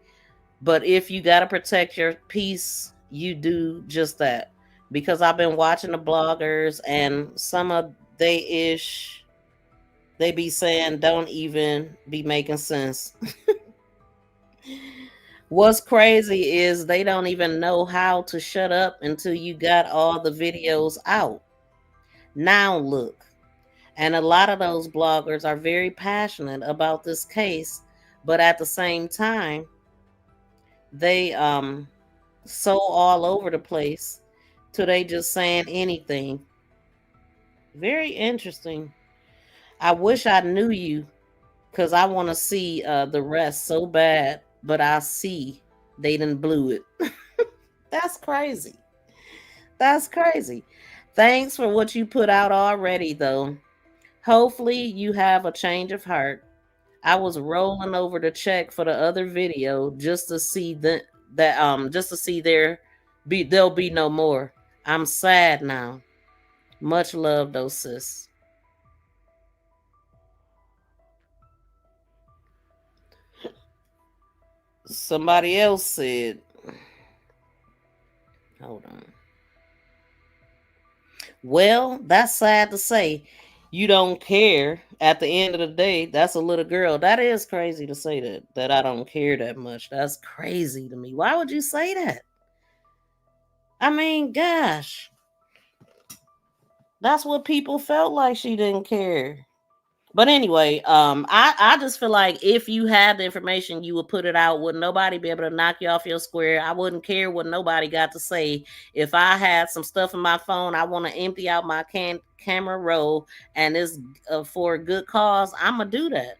Speaker 2: But if you gotta protect your peace, you do just that. Because I've been watching the bloggers and some of they be saying don't even be making sense. What's crazy is they don't even know how to shut up until you got all the videos out. Now look. And a lot of those bloggers are very passionate about this case, but at the same time, they so all over the place till they just saying anything. Very interesting. I wish I knew you because I want to see the rest so bad, but I see they done blew it. That's crazy. That's crazy. Thanks for what you put out already, though. Hopefully you have a change of heart. I was rolling over to check for the other video just to see just to see there'll be no more. I'm sad now. Much love though, sis. Somebody else said, hold on. Well, that's sad to say. You don't care at the end of the day. That's a little girl. That is crazy to say that I don't care that much. That's crazy to me. Why would you say that? I mean, gosh. That's what people felt like she didn't care. But anyway, I just feel like if you had the information, you would put it out. Would nobody be able to knock you off your square? I wouldn't care what nobody got to say. If I had some stuff in my phone, I want to empty out my camera roll, and it's for a good cause. I'm gonna do that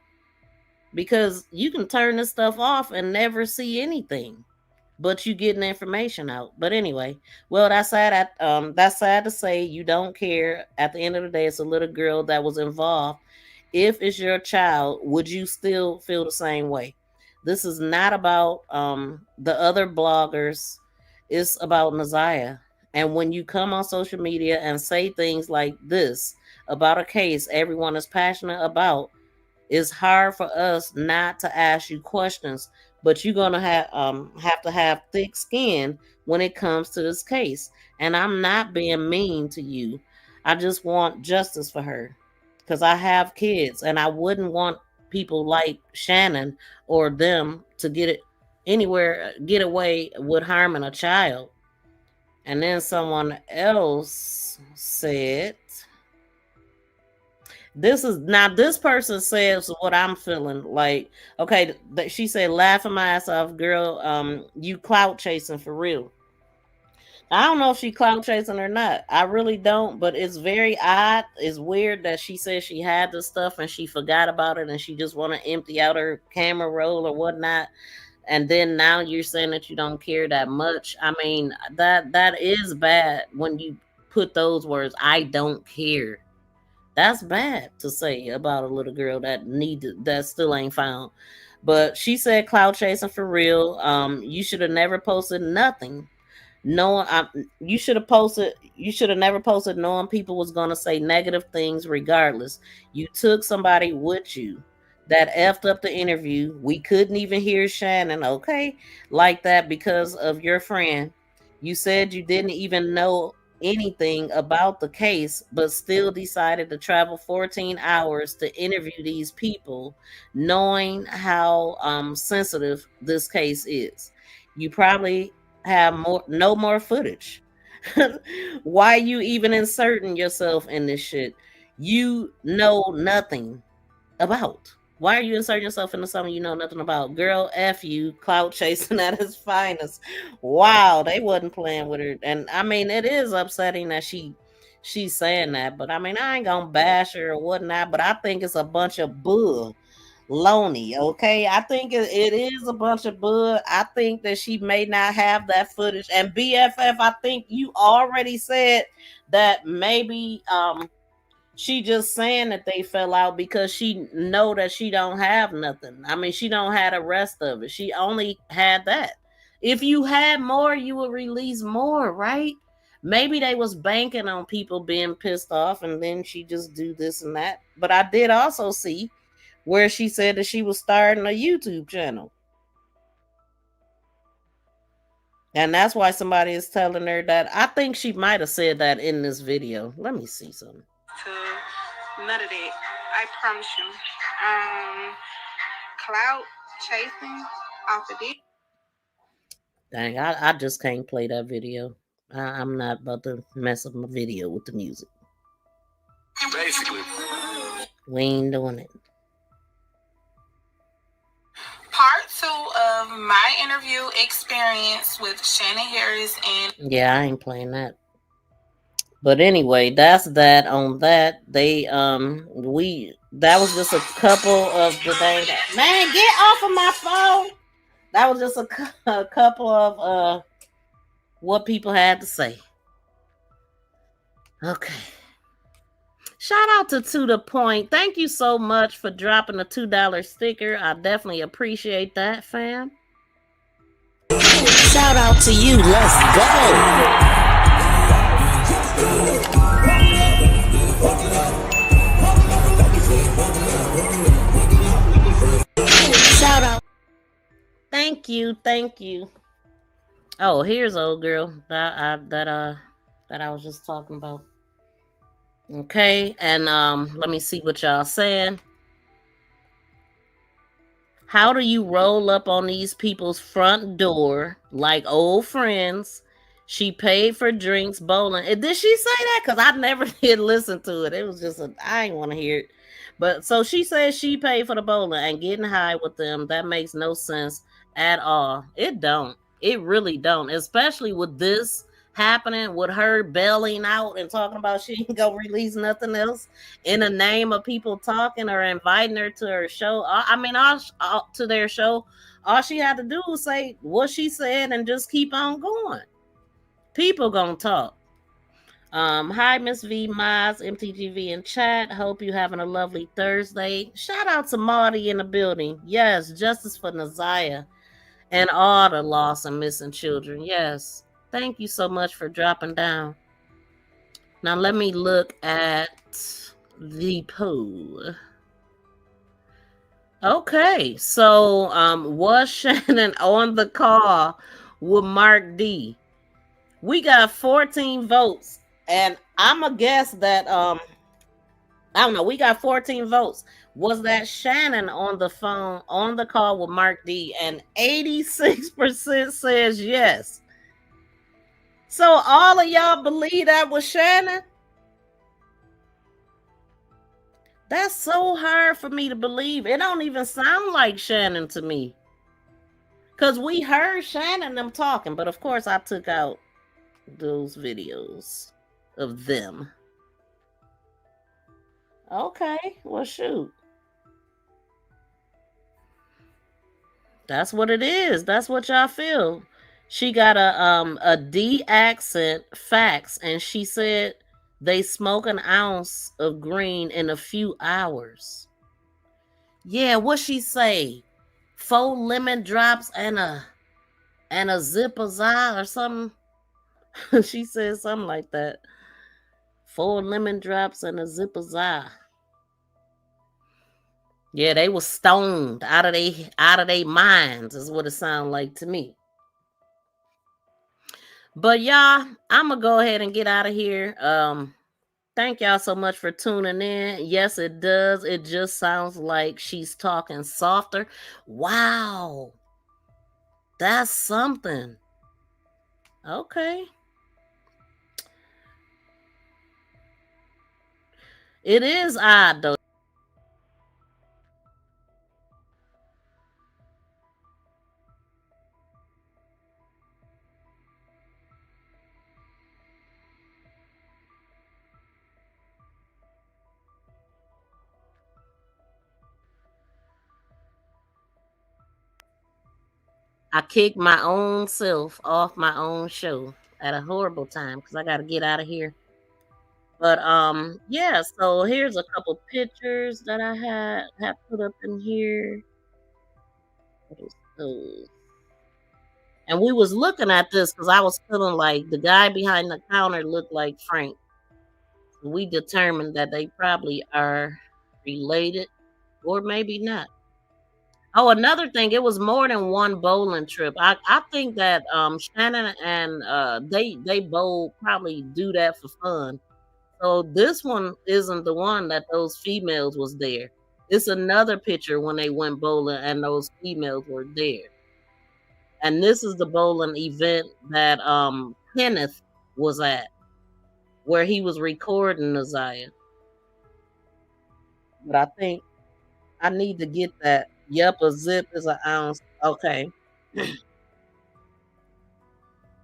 Speaker 2: because you can turn this stuff off and never see anything, but you getting the information out. But anyway, well, that's sad. That's sad to say. You don't care. At the end of the day, it's a little girl that was involved. If it's your child, would you still feel the same way? This is not about the other bloggers. It's about Naziyah. And when you come on social media and say things like this about a case everyone is passionate about, it's hard for us not to ask you questions. But you're gonna have to have thick skin when it comes to this case. And I'm not being mean to you. I just want justice for her because I have kids, and I wouldn't want people like Shannon or them to get away with harming a child. And then someone else said, this person says what I'm feeling like. Okay, she said, laughing my ass off, girl. You clout chasing for real. I don't know if she clout chasing or not. I really don't, but it's very odd. It's weird that she said she had this stuff and she forgot about it and she just want to empty out her camera roll or whatnot. And then now you're saying that you don't care that much. I mean, that is bad when you put those words, I don't care. That's bad to say about a little girl that still ain't found. But she said cloud chasing for real. You should have never posted nothing. You should have never posted knowing people was gonna say negative things regardless. You took somebody with you that effed up the interview. We couldn't even hear Shannon, okay, like that because of your friend. You said you didn't even know anything about the case, but still decided to travel 14 hours to interview these people, knowing how sensitive this case is. You probably have no more footage. Why you even inserting yourself in this shit you know nothing about? Why are you inserting yourself into something you know nothing about? Girl, F you, clout chasing at its finest. Wow, they wasn't playing with her. And I mean, it is upsetting that she's saying that, but I mean, I ain't gonna bash her or whatnot, but I think it's a bunch of bull loney, okay? I think it is a bunch of bull. I think that she may not have that footage. And BFF, I think you already said that maybe she just saying that they fell out because she know that she don't have nothing. I mean, she don't have the rest of it. She only had that. If you had more, you would release more, right? Maybe they was banking on people being pissed off and then she just do this and that. But I did also see where she said that she was starting a YouTube channel. And that's why somebody is telling her that. I think she might have said that in this video. Let me see something.
Speaker 5: To none of that. I promise you. Clout chasing off of this.
Speaker 2: Dang, I just can't play that video. I'm not about to mess up my video with the music.
Speaker 6: Basically.
Speaker 2: We ain't doing it.
Speaker 5: Part 2 of my interview experience with Shannon Harris and
Speaker 2: yeah, I ain't playing that. But anyway, that's that on that. That was just a couple of the things. Man, get off of my phone. That was just a couple of what people had to say. Okay. Shout out to the point. Thank you so much for dropping a $2 sticker. I definitely appreciate that, fam. Shout out to you. Let's go. Shout out. Thank you. Oh, here's old girl that I was just talking about. Okay, and let me see what y'all saying. How do you roll up on these people's front door like old friends She paid for drinks, bowling. Did she say that? Because I never did listen to it. It was just I ain't want to hear it. But so she says she paid for the bowling and getting high with them. That makes no sense at all. It don't. It really don't. Especially with this happening, with her bailing out and talking about she ain't gonna release nothing else in the name of people talking or inviting her to her show. I mean, to their show. All she had to do was say what she said and just keep on going. People gonna talk. Hi, Miss V, Miles, MTGV in chat. Hope you having a lovely Thursday. Shout out to Marty in the building. Yes, justice for Naziyah and all the lost and missing children. Yes, thank you so much for dropping down. Now let me look at the poll. Okay, so was Shannon on the call with Mark D? We got 14 votes, and I'm a guess that I don't know. We got 14 votes. Was that Shannon on the phone on the call with Mark D? And 86% says yes. So all of y'all believe that was Shannon? That's so hard for me to believe. It don't even sound like Shannon to me. Because we heard Shannon them talking, but of course I took out those videos of them. Okay, well shoot. That's what it is. That's what y'all feel. She got a D accent facts, and she said they smoke an ounce of green in a few hours. Yeah, what she say? 4 lemon drops and a zip of ZIYAH or something. She said something like that. 4 lemon drops and a zip of ZIYAH. Yeah, they were stoned out of their minds, is what it sounded like to me. But y'all, I'm gonna go ahead and get out of here. Thank y'all so much for tuning in. Yes, it does. It just sounds like she's talking softer. Wow, that's something. Okay. It is odd though. I kicked my own self off my own show at a horrible time because I got to get out of here. But yeah, so here's a couple pictures that I had put up in here. What is those? And we was looking at this because I was feeling like the guy behind the counter looked like Frank. We determined that they probably are related or maybe not. Oh, another thing, it was more than one bowling trip. I think that Shannon and they both probably do that for fun. So this one isn't the one that those females was there. It's another picture when they went bowling and those females were there. And this is the bowling event that Kenneth was at, where he was recording Naziyah. But I think I need to get that. Yep, a zip is an ounce. Okay.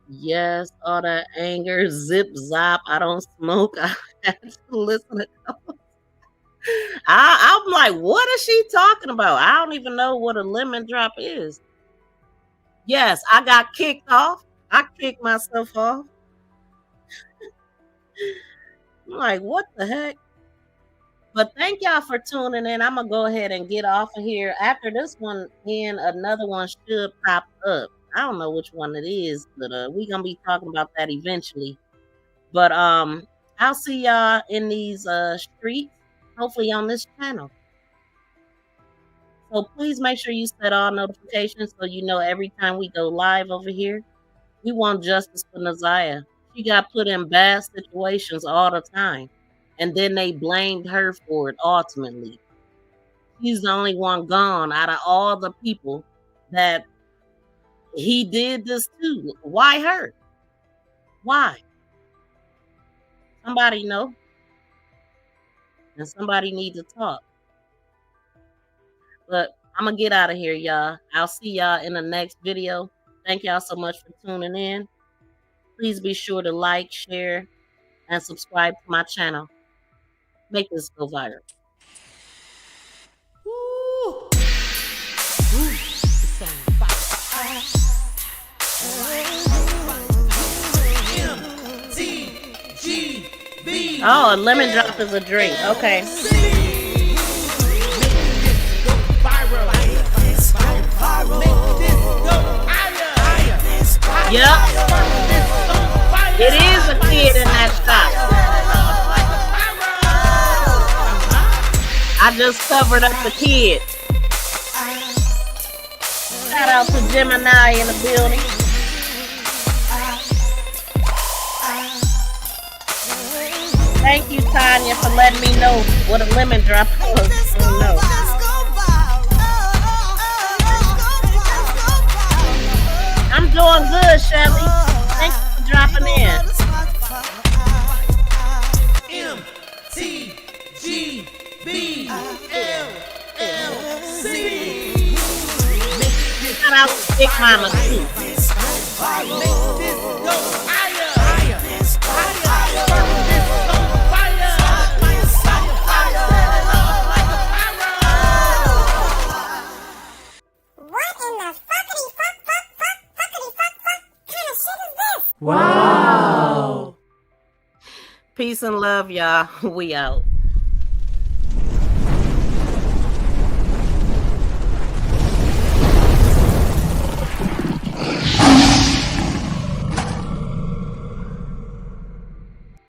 Speaker 2: Yes, all that anger, zip zop. I don't smoke. I have to listen to those. I'm like, what is she talking about? I don't even know what a lemon drop is. Yes, I got kicked off. I kicked myself off. I'm like, what the heck? But thank y'all for tuning in. I'm gonna go ahead and get off of here. After this one, another one should pop up. I don't know which one it is, but we're gonna be talking about that eventually. But I'll see y'all in these streets, hopefully on this channel. So please make sure you set all notifications so you know every time we go live over here. We want justice for Naziyah. She got put in bad situations all the time. And then they blamed her for it ultimately. She's the only one gone out of all the people that he did this to. Why her? Why? Somebody know. And somebody needs to talk. But I'm going to get out of here, y'all. I'll see y'all in the next video. Thank y'all so much for tuning in. Please be sure to like, share, and subscribe to my channel. Make this go viral. Oh, a lemon drop is a drink. Okay. Yep. It is a kid in that shop. I just covered up the kid. Shout out to Gemini in the building. Thank you, Tanya, for letting me know what a lemon drop was. No. I'm doing good, Shelly. Thanks for dropping in. Shout out to Big Mama too. Wow. Peace and love, y'all. We out.